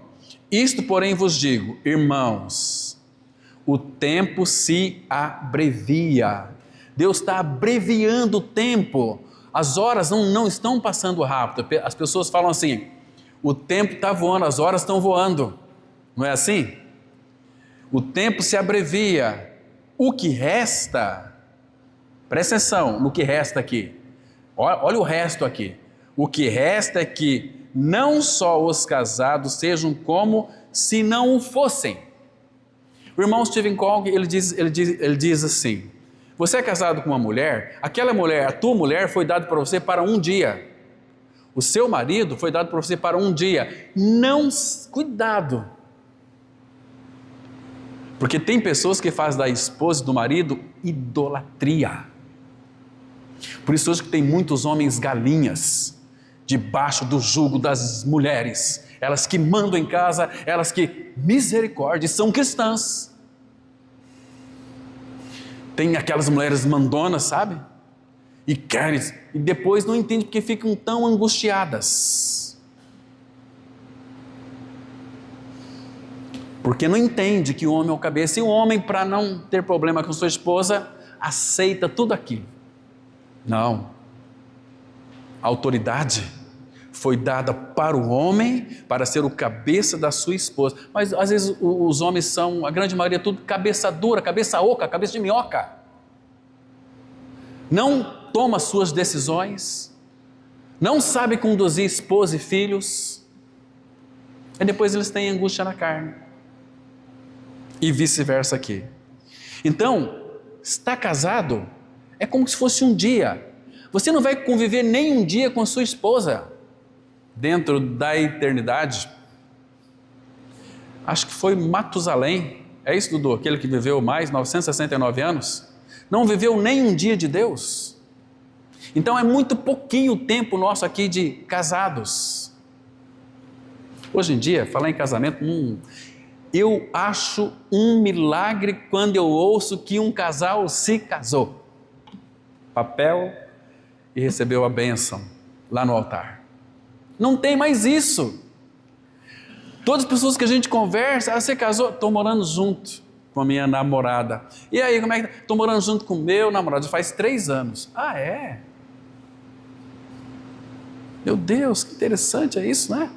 Isto, porém, vos digo, irmãos, o tempo se abrevia. Deus está abreviando o tempo. As horas não estão passando rápido. As pessoas falam assim, o tempo está voando, as horas estão voando. Não é assim? O tempo se abrevia. O que resta... Presta atenção no que resta aqui. Olha o resto aqui. O que resta é que não só os casados sejam como se não o fossem. O irmão Stephen Covey, ele diz assim: você é casado com uma mulher, aquela mulher, a tua mulher foi dada para você para um dia. O seu marido foi dado para você para um dia. Cuidado. Porque tem pessoas que fazem da esposa e do marido idolatria. Por isso hoje que tem muitos homens galinhas debaixo do jugo das mulheres. Elas que mandam em casa, elas que, misericórdia, são cristãs. Tem aquelas mulheres mandonas, sabe? E querem, e depois não entendem porque ficam tão angustiadas. Porque não entende que o homem é o cabeça. E o homem, para não ter problema com sua esposa, aceita tudo aquilo. Não. A autoridade foi dada para o homem, para ser o cabeça da sua esposa. Mas às vezes os homens são, a grande maioria, tudo cabeça dura, cabeça oca, cabeça de minhoca. Não toma suas decisões, não sabe conduzir esposa e filhos, e depois eles têm angústia na carne. E vice-versa aqui. Então, estar casado é como se fosse um dia. Você não vai conviver nem um dia com a sua esposa dentro da eternidade. Acho que foi Matusalém, é isso, Dudu? Aquele que viveu mais, 969 anos, não viveu nem um dia de Deus. Então é muito pouquinho o tempo nosso aqui de casados. Hoje em dia, falar em casamento, eu acho um milagre quando eu ouço que um casal se casou. Papel e recebeu a bênção lá no altar. Não tem mais isso. Todas as pessoas que a gente conversa, você casou? Estou morando junto com a minha namorada. E aí, como é que... Estou morando junto com o meu namorado, já faz 3 anos. Ah, é? Meu Deus, que interessante é isso, né?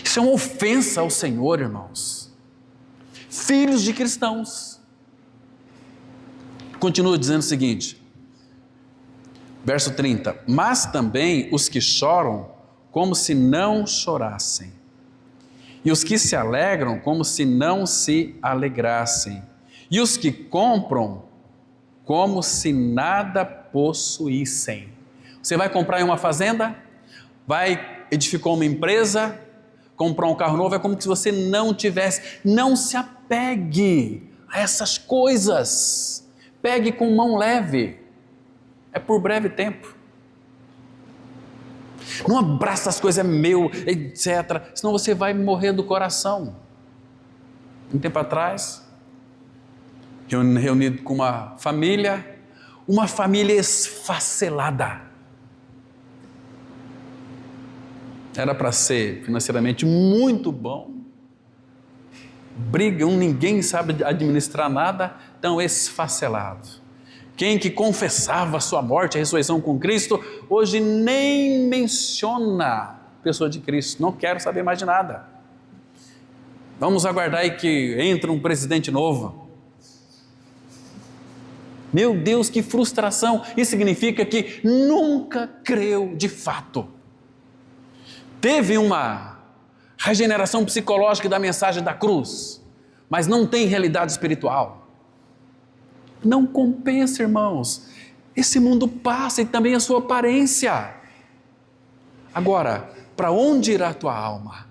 Isso é uma ofensa ao Senhor, irmãos. Filhos de cristãos. Continua dizendo o seguinte, verso 30, mas também os que choram como se não chorassem, e os que se alegram como se não se alegrassem, e os que compram como se nada possuíssem. Você vai comprar em uma fazenda, vai edificar uma empresa, comprar um carro novo, é como se você não tivesse. Não se apegue a essas coisas, pegue com mão leve, é por breve tempo. Não abraça as coisas, é meu, etc. Senão você vai morrer do coração. Um tempo atrás, reunido com uma família esfacelada. Era para ser financeiramente muito bom. Brigam, ninguém sabe administrar nada, tão esfacelado. Quem que confessava a sua morte, a ressurreição com Cristo, hoje nem menciona a pessoa de Cristo, não quero saber mais de nada. Vamos aguardar aí que entre um presidente novo. Meu Deus, que frustração! Isso significa que nunca creu de fato. Teve uma regeneração psicológica da mensagem da cruz, mas não tem realidade espiritual. Não compensa, irmãos. Esse mundo passa e também a sua aparência. Agora, para onde irá a tua alma?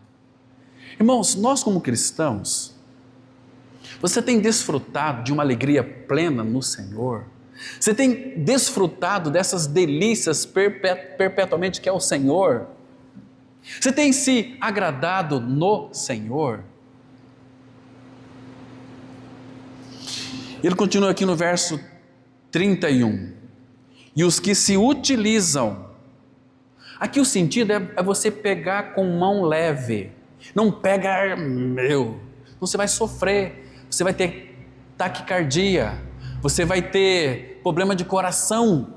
Irmãos, nós como cristãos, você tem desfrutado de uma alegria plena no Senhor? Você tem desfrutado dessas delícias perpetuamente que é o Senhor? Você tem se agradado no Senhor? Ele continua aqui no verso 31. E os que se utilizam. Aqui o sentido é você pegar com mão leve. Não pega, meu. Você vai sofrer. Você vai ter taquicardia. Você vai ter problema de coração.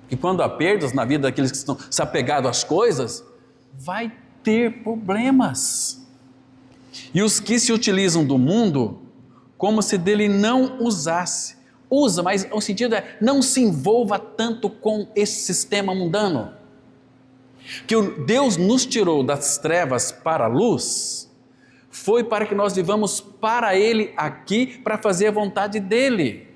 E quando há perdas na vida daqueles que estão se apegados às coisas, vai ter problemas. E os que se utilizam do mundo, como se dele não usasse. Usa, mas o sentido é, não se envolva tanto com esse sistema mundano. Que Deus nos tirou das trevas para a luz, foi para que nós vivamos para Ele aqui, para fazer a vontade dEle.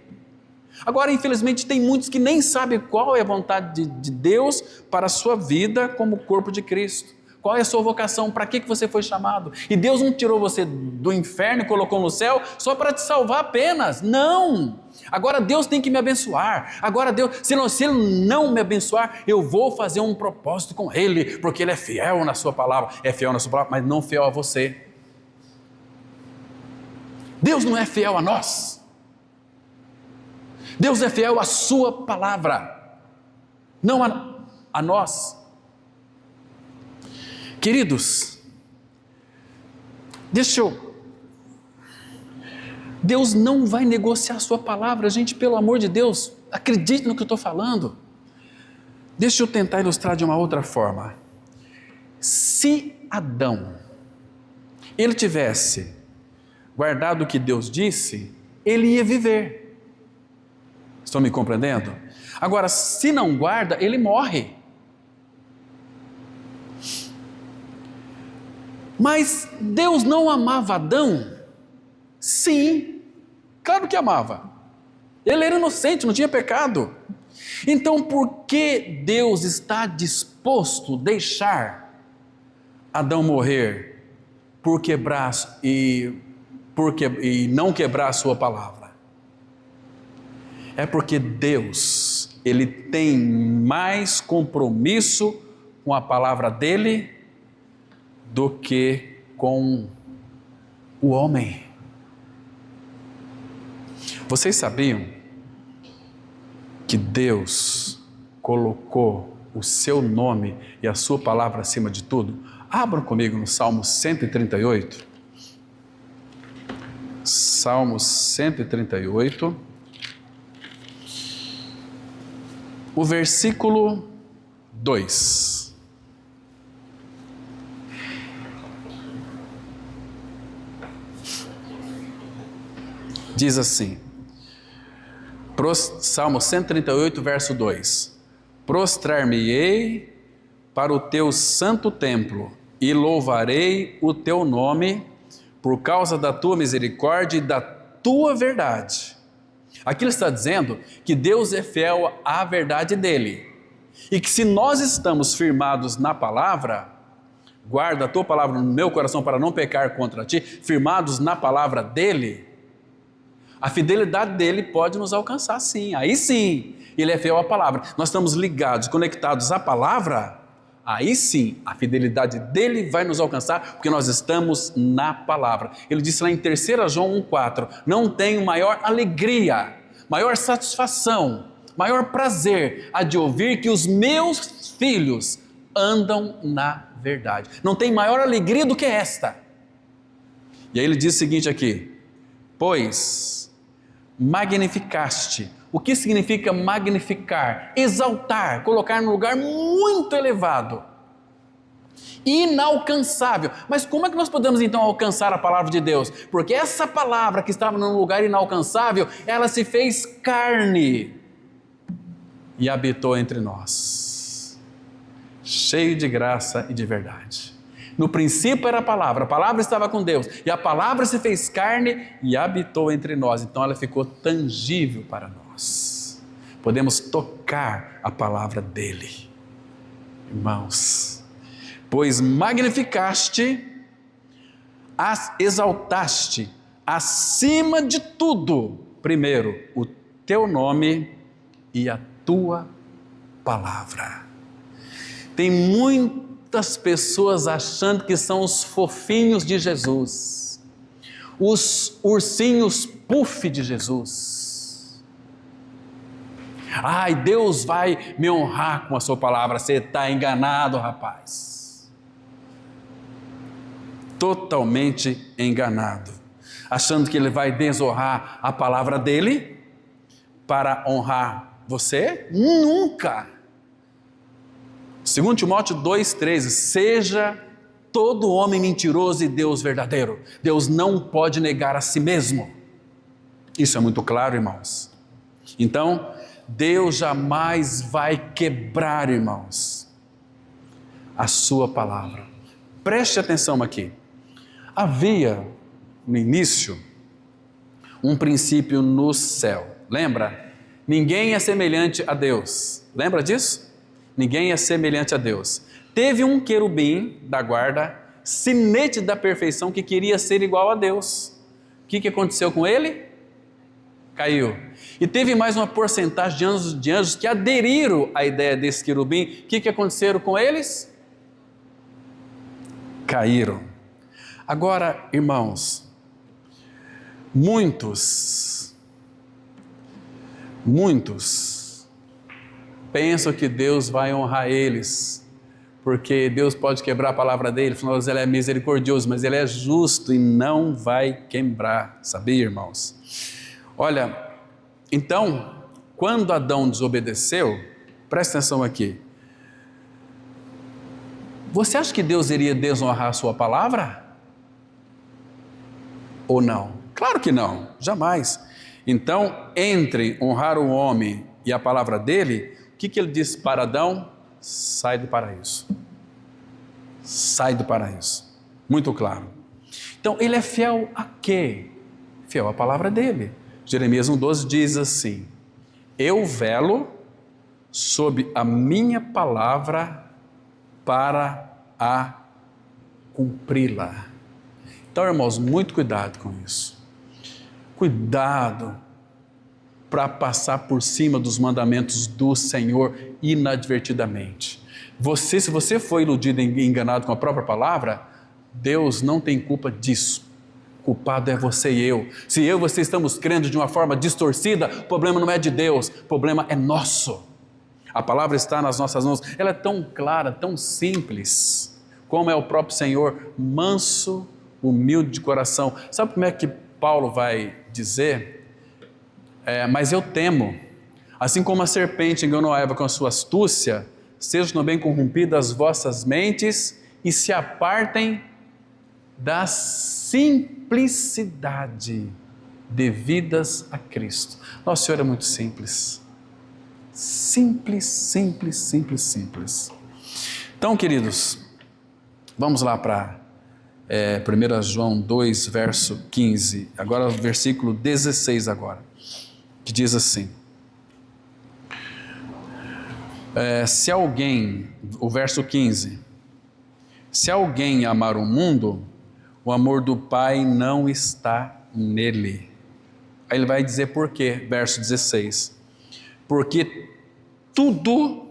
Agora, infelizmente, tem muitos que nem sabem qual é a vontade de Deus para a sua vida como corpo de Cristo. Qual é a sua vocação? Para que você foi chamado? E Deus não tirou você do inferno e colocou no céu só para te salvar apenas. Não! Agora Deus tem que me abençoar. Agora Deus, se Ele não me abençoar, eu vou fazer um propósito com Ele, porque Ele é fiel na sua palavra. É fiel na sua palavra, mas não fiel a você. Deus não é fiel a nós. Deus é fiel à sua palavra, não a nós. Queridos, Deus não vai negociar a sua palavra, gente, pelo amor de Deus, acredite no que eu estou falando. Deixa eu tentar ilustrar de uma outra forma. Se Adão, ele tivesse guardado o que Deus disse, ele ia viver. Estão me compreendendo? Agora, se não guarda, ele morre. Mas Deus não amava Adão? Sim, claro que amava. Ele era inocente, não tinha pecado. Então, por que Deus está disposto a deixar Adão morrer e não quebrar a sua palavra? É porque Deus, Ele tem mais compromisso com a palavra dEle do que com o homem. Vocês sabiam que Deus colocou o seu nome e a sua palavra acima de tudo? Abram comigo no Salmo 138. Salmo 138. O versículo 2. Diz assim, Salmo 138, verso 2: Prostrar-me-ei para o teu santo templo e louvarei o teu nome por causa da tua misericórdia e da tua verdade. Aqui ele está dizendo que Deus é fiel à verdade dele e que se nós estamos firmados na palavra, guarda a tua palavra no meu coração para não pecar contra ti, firmados na palavra dele, a fidelidade dele pode nos alcançar sim, aí sim, ele é fiel à palavra. Nós estamos ligados, conectados à palavra, aí sim, a fidelidade dele vai nos alcançar, porque nós estamos na palavra. Ele disse lá em 3 João 1,4, não tenho maior alegria, maior satisfação, maior prazer a de ouvir que os meus filhos andam na verdade. Não tem maior alegria do que esta. E aí ele diz o seguinte aqui, pois magnificaste. O que significa magnificar? Exaltar, colocar num lugar muito elevado, inalcançável. Mas como é que nós podemos então alcançar a palavra de Deus? Porque essa palavra que estava num lugar inalcançável, ela se fez carne e habitou entre nós, cheio de graça e de verdade. No princípio era a palavra estava com Deus, e a palavra se fez carne e habitou entre nós, então ela ficou tangível para nós, podemos tocar a palavra dele. Irmãos, pois magnificaste, exaltaste acima de tudo, primeiro, o teu nome e a tua palavra. Tem muitas pessoas achando que são os fofinhos de Jesus, os ursinhos puff de Jesus. Ai, Deus vai me honrar com a sua palavra. Você está enganado, rapaz. Totalmente enganado. Achando que Ele vai desonrar a palavra dEle para honrar você? Nunca! 2 Timóteo 2,13, seja todo homem mentiroso e Deus verdadeiro. Deus não pode negar a si mesmo. Isso é muito claro, irmãos. Então, Deus jamais vai quebrar, irmãos, a sua palavra. Preste atenção aqui. Havia, no início, um princípio no céu. Lembra? Ninguém é semelhante a Deus. Lembra disso? Ninguém é semelhante a Deus. Teve um querubim da guarda, sinete da perfeição, que queria ser igual a Deus. O que aconteceu com ele? Caiu. E teve mais uma porcentagem de anjos que aderiram à ideia desse querubim. O que aconteceu com eles? Caíram. Agora, irmãos, muitos pensam que Deus vai honrar eles, porque Deus pode quebrar a palavra dele, falando que ele é misericordioso, mas ele é justo e não vai quebrar, sabia, irmãos? Olha, então, quando Adão desobedeceu, presta atenção aqui, você acha que Deus iria desonrar a sua palavra? Ou não? Claro que não, jamais. Então, entre honrar o homem e a palavra dele, o que ele disse para Adão? Sai do paraíso. Sai do paraíso. Muito claro. Então, ele é fiel a quê? Fiel à palavra dele. Jeremias 1,12 diz assim: eu velo sob a minha palavra para a cumpri-la. Então, irmãos, muito cuidado com isso. Cuidado para passar por cima dos mandamentos do Senhor inadvertidamente. Se você foi iludido e enganado com a própria palavra, Deus não tem culpa disso. Culpado é você e eu. Se eu e você estamos crendo de uma forma distorcida, o problema não é de Deus, o problema é nosso. A palavra está nas nossas mãos, ela é tão clara, tão simples, como é o próprio Senhor, manso, humilde de coração. Sabe como é que Paulo vai dizer? Mas eu temo, assim como a serpente enganou a Eva com a sua astúcia, sejam também corrompidas as vossas mentes e se apartem da simplicidade devidas a Cristo. Nosso Senhor é muito simples. Simples, simples, simples, simples. Então, queridos, vamos lá para 1 João 2, verso 15, agora o versículo 16 agora, que diz assim, se alguém, o verso 15, se alguém amar o mundo, o amor do Pai não está nele. Aí ele vai dizer por quê, verso 16, porque tudo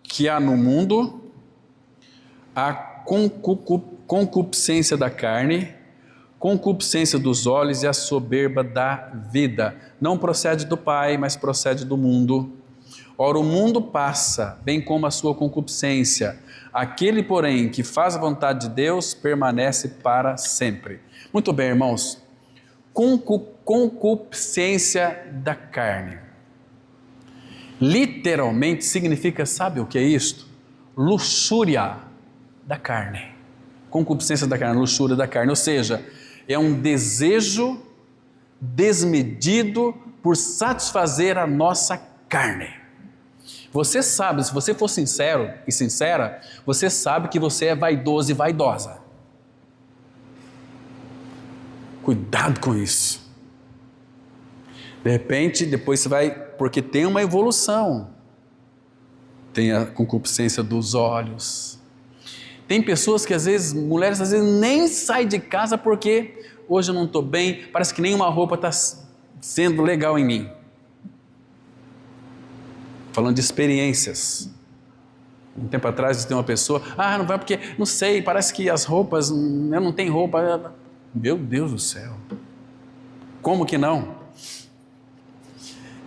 que há no mundo, a concupiscência da carne, concupiscência dos olhos e a soberba da vida, não procede do Pai, mas procede do mundo. Ora, o mundo passa, bem como a sua concupiscência. Aquele, porém, que faz a vontade de Deus, permanece para sempre. Muito bem, irmãos. Concupiscência da carne. Literalmente significa, sabe o que é isto? Luxúria da carne. Concupiscência da carne, luxúria da carne. Ou seja, é um desejo desmedido por satisfazer a nossa carne. Você sabe, se você for sincero e sincera, você sabe que você é vaidoso e vaidosa. Cuidado com isso. De repente, depois você vai, porque tem uma evolução. Tem a concupiscência dos olhos. Tem pessoas que às vezes, mulheres às vezes nem saem de casa porque hoje eu não estou bem, parece que nenhuma roupa está sendo legal em mim. Falando de experiências. Um tempo atrás tem uma pessoa, não vai porque, não sei, parece que as roupas, eu não tenho roupa. Meu Deus do céu. Como que não?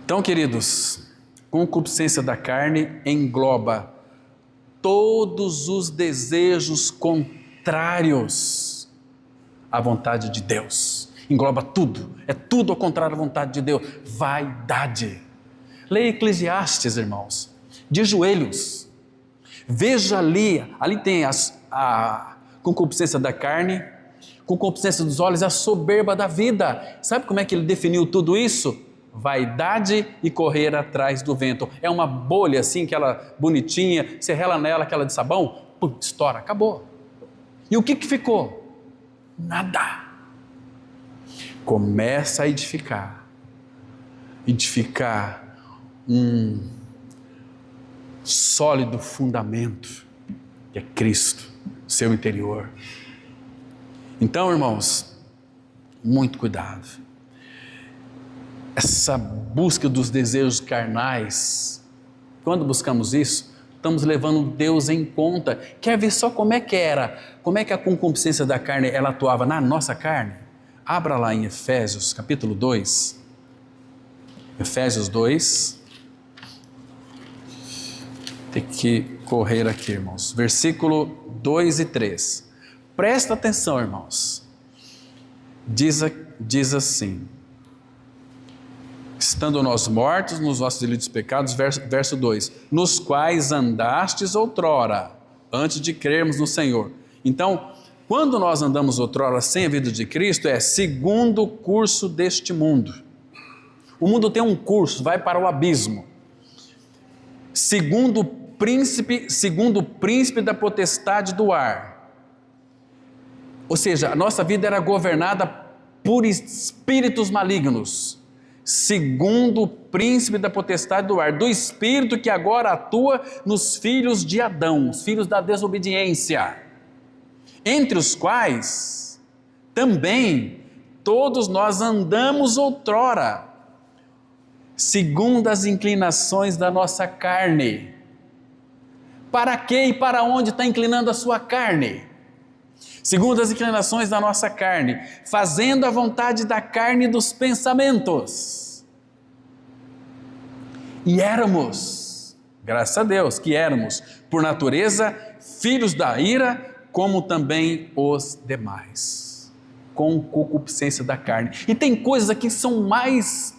Então, queridos, concupiscência da carne engloba todos os desejos contrários à vontade de Deus. Engloba tudo, é tudo ao contrário à vontade de Deus. Vaidade. Leia Eclesiastes, irmãos, de joelhos. Veja ali tem a concupiscência da carne, concupiscência dos olhos, a soberba da vida. Sabe como é que ele definiu tudo isso? Vaidade e correr atrás do vento. É uma bolha assim, aquela bonitinha, você rela nela, aquela de sabão, pum, estoura, acabou. E o que ficou? Nada. Começa a edificar um sólido fundamento, que é Cristo, seu interior. Então, irmãos, muito cuidado. Essa busca dos desejos carnais, quando buscamos isso, estamos levando Deus em conta. Quer ver só como é que era, como é que a concupiscência da carne, ela atuava na nossa carne? Abra lá em Efésios, capítulo 2. Efésios 2. Tem que correr aqui, irmãos. Versículo 2 e 3. Presta atenção, irmãos. Diz assim: estando nós mortos nos nossos delitos e pecados, verso 2, nos quais andastes outrora, antes de crermos no Senhor. Então, quando nós andamos outrora sem a vida de Cristo, é segundo o curso deste mundo. O mundo tem um curso, vai para o abismo. Segundo o príncipe da potestade do ar. Ou seja, a nossa vida era governada por espíritos malignos. Segundo o príncipe da potestade do ar, do espírito que agora atua nos filhos de Adão, os filhos da desobediência, entre os quais também todos nós andamos outrora, segundo as inclinações da nossa carne. Para que e para onde está inclinando a sua carne? Segundo as inclinações da nossa carne, fazendo a vontade da carne e dos pensamentos. E éramos, graças a Deus, que éramos, por natureza, filhos da ira, como também os demais, com concupiscência da carne. E tem coisas aqui que são mais,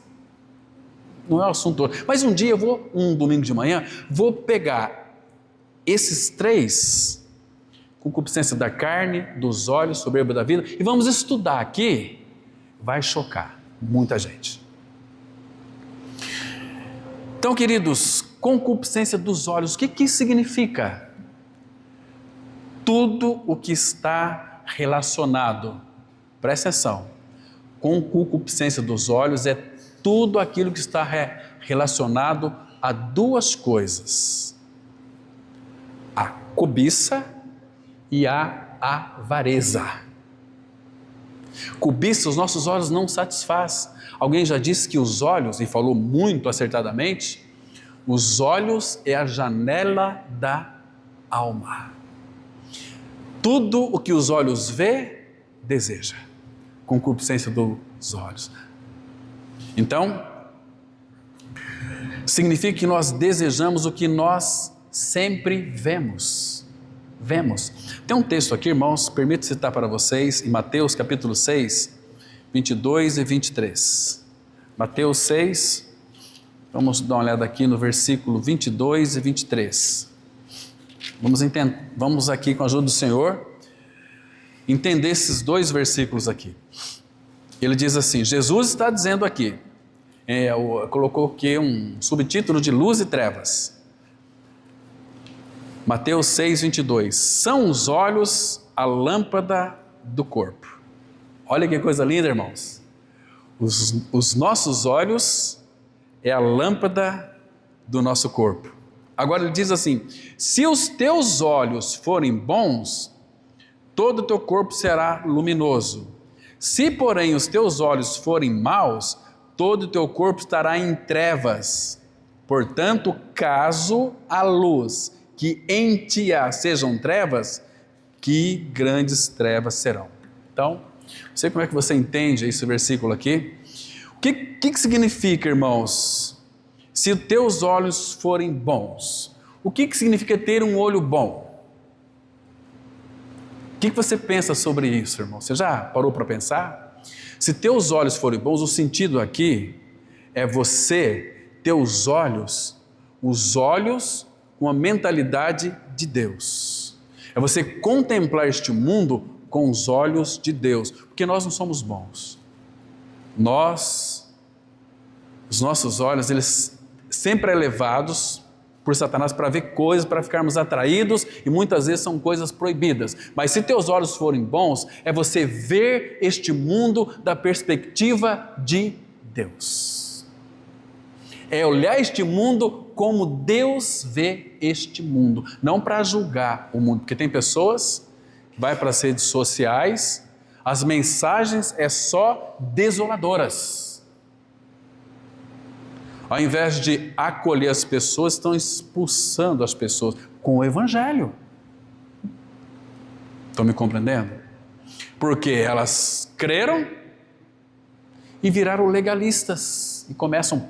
não é o assunto, mas um dia um domingo de manhã, vou pegar esses três: concupiscência da carne, dos olhos, soberba da vida, e vamos estudar aqui. Vai chocar muita gente. Então, queridos, concupiscência dos olhos, o que significa? Tudo o que está relacionado, presta atenção, com concupiscência dos olhos é tudo aquilo que está relacionado a duas coisas: a cobiça e a avareza. Cobiça, os nossos olhos não satisfaz. Alguém já disse que os olhos, e falou muito acertadamente, os olhos é a janela da alma. Tudo o que os olhos vê, deseja. Concupiscência dos olhos. Então, significa que nós desejamos o que nós sempre vemos. Tem um texto aqui, irmãos, permito citar para vocês, em Mateus capítulo 6, 22 e 23. Mateus 6, vamos dar uma olhada aqui no versículo 22 e 23. Vamos aqui, com a ajuda do Senhor, entender esses dois versículos aqui. Ele diz assim, Jesus está dizendo aqui, colocou aqui um subtítulo de luz e trevas. Mateus 6, 22. São os olhos a lâmpada do corpo. Olha que coisa linda, irmãos. Os nossos olhos é a lâmpada do nosso corpo. Agora ele diz assim, se os teus olhos forem bons, todo o teu corpo será luminoso. Se, porém, os teus olhos forem maus, todo o teu corpo estará em trevas. Portanto, caso a luz que em ti há sejam trevas, que grandes trevas serão. Então, não sei como é que você entende esse versículo aqui. O que significa, irmãos, se os teus olhos forem bons? O que significa ter um olho bom? O que você pensa sobre isso, irmão? Você já parou para pensar? Se teus olhos forem bons, o sentido aqui é você ter os olhos com a mentalidade de Deus. É você contemplar este mundo com os olhos de Deus, porque nós não somos bons. Os nossos olhos, eles sempre elevados por Satanás para ver coisas, para ficarmos atraídos, e muitas vezes são coisas proibidas. Mas se teus olhos forem bons, é você ver este mundo da perspectiva de Deus. É olhar este mundo como Deus vê este mundo, não para julgar o mundo, porque tem pessoas que vai para as redes sociais, as mensagens é só desoladoras. Ao invés de acolher as pessoas, estão expulsando as pessoas com o Evangelho. Estão me compreendendo? Porque elas creram e viraram legalistas e começam,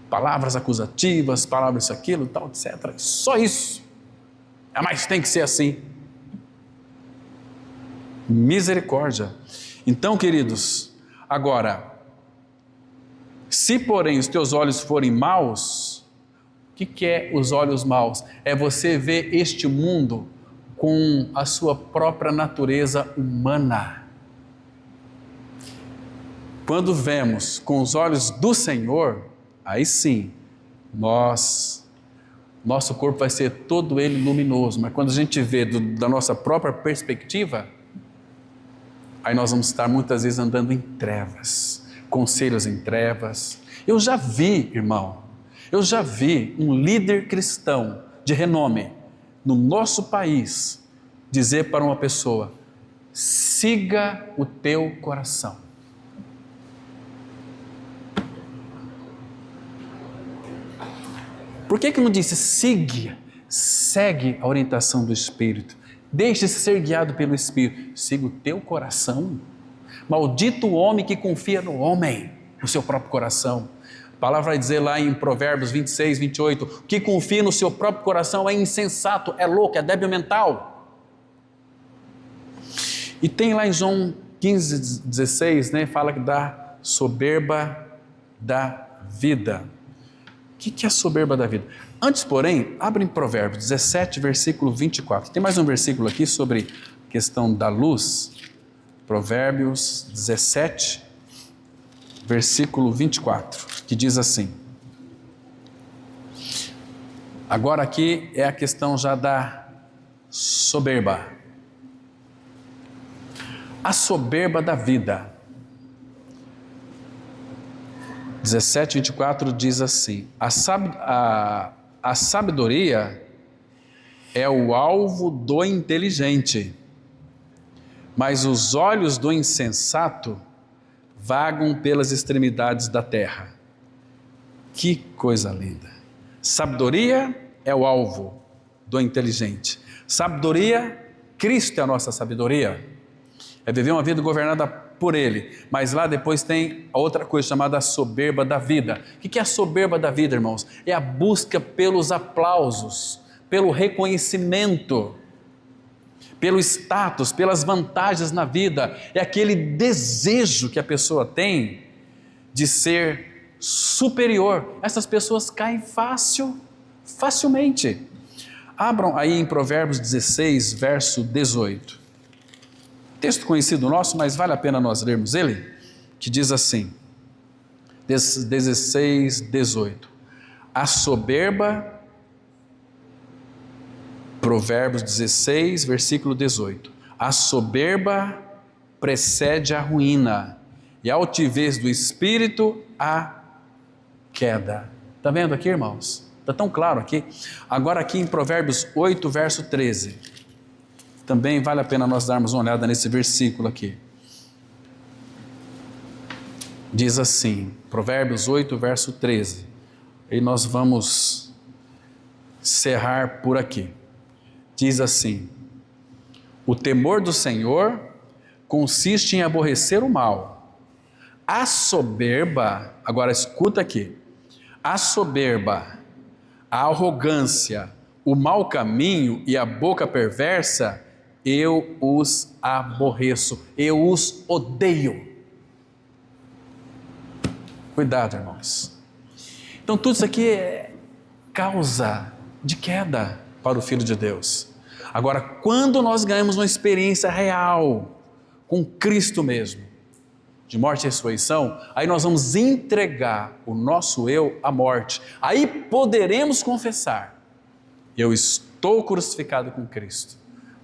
palavras acusativas, palavras isso, aquilo, tal, etc. Só isso. Mas tem que ser assim. Misericórdia. Então, queridos, agora, se porém os teus olhos forem maus, o que é os olhos maus? É você ver este mundo com a sua própria natureza humana. Quando vemos com os olhos do Senhor, aí sim, nosso corpo vai ser todo ele luminoso, mas quando a gente vê da nossa própria perspectiva, aí nós vamos estar muitas vezes andando em trevas, conselhos em trevas. Eu já vi, irmão, um líder cristão de renome no nosso país dizer para uma pessoa: siga o teu coração. Por que não disse segue a orientação do Espírito? Deixe-se ser guiado pelo Espírito. Siga o teu coração. Maldito o homem que confia no homem, no seu próprio coração. A palavra vai dizer lá em Provérbios 26, 28, que confia no seu próprio coração é insensato, é louco, é débil mental. E tem lá em João 15, 16, fala que da soberba da vida. O que é a soberba da vida? Antes, porém, abre em Provérbios 17, versículo 24. Tem mais um versículo aqui sobre a questão da luz. Provérbios 17, versículo 24, que diz assim. Agora aqui é a questão já da soberba. A soberba da vida. 17, 24 diz assim: a sabedoria é o alvo do inteligente, mas os olhos do insensato vagam pelas extremidades da terra. Que coisa linda! Sabedoria é o alvo do inteligente. Sabedoria, Cristo é a nossa sabedoria. É viver uma vida governada por Ele. Mas lá depois tem outra coisa chamada soberba da vida. O que é a soberba da vida, irmãos? É a busca pelos aplausos, pelo reconhecimento, pelo status, pelas vantagens na vida. É aquele desejo que a pessoa tem de ser superior. Essas pessoas caem facilmente. Abram aí em Provérbios 16, verso 18. Texto conhecido nosso, mas vale a pena nós lermos ele, que diz assim, 16, 18. A soberba, Provérbios 16, versículo 18. A soberba precede a ruína, e a altivez do espírito a queda. Está vendo aqui, irmãos? Está tão claro aqui. Agora aqui em Provérbios 8, verso 13. Também vale a pena nós darmos uma olhada nesse versículo aqui. Diz assim, Provérbios 8, verso 13. E nós vamos encerrar por aqui. Diz assim: o temor do Senhor consiste em aborrecer o mal. A soberba, agora escuta aqui, a soberba, a arrogância, o mau caminho e a boca perversa, eu os aborreço, eu os odeio. Cuidado, irmãos. Então tudo isso aqui é causa de queda para o Filho de Deus. Agora, quando nós ganhamos uma experiência real com Cristo mesmo, de morte e ressurreição, aí nós vamos entregar o nosso eu à morte. Aí poderemos confessar: eu estou crucificado com Cristo.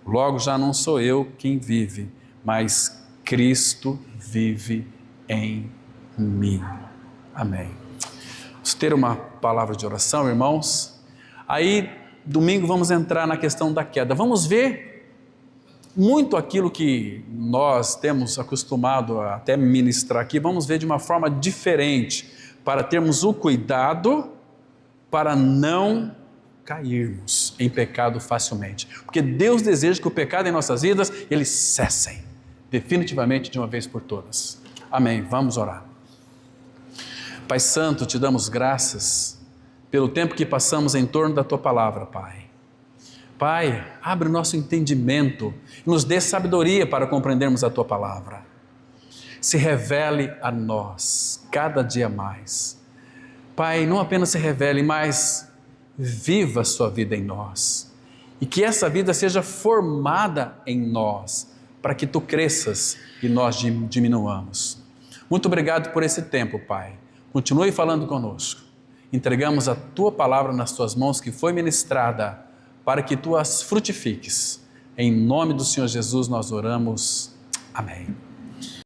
Logo já não sou eu quem vive, mas Cristo vive em mim. Amém. Vamos ter uma palavra de oração, irmãos. Aí, domingo, vamos entrar na questão da queda. Vamos ver muito aquilo que nós temos acostumado a até ministrar aqui, vamos ver de uma forma diferente, para termos o cuidado para não cairmos em pecado facilmente. Porque Deus deseja que o pecado em nossas vidas, eles cessem definitivamente de uma vez por todas. Amém. Vamos orar. Pai Santo, te damos graças pelo tempo que passamos em torno da Tua Palavra, Pai. Pai, abre o nosso entendimento e nos dê sabedoria para compreendermos a Tua Palavra. Se revele a nós cada dia mais. Pai, não apenas se revele, mas viva a Sua vida em nós. E que essa vida seja formada em nós, para que Tu cresças e nós diminuamos. Muito obrigado por esse tempo, Pai. Continue falando conosco. Entregamos a Tua Palavra nas Tuas mãos que foi ministrada, para que Tu as frutifiques. Em nome do Senhor Jesus nós oramos. Amém.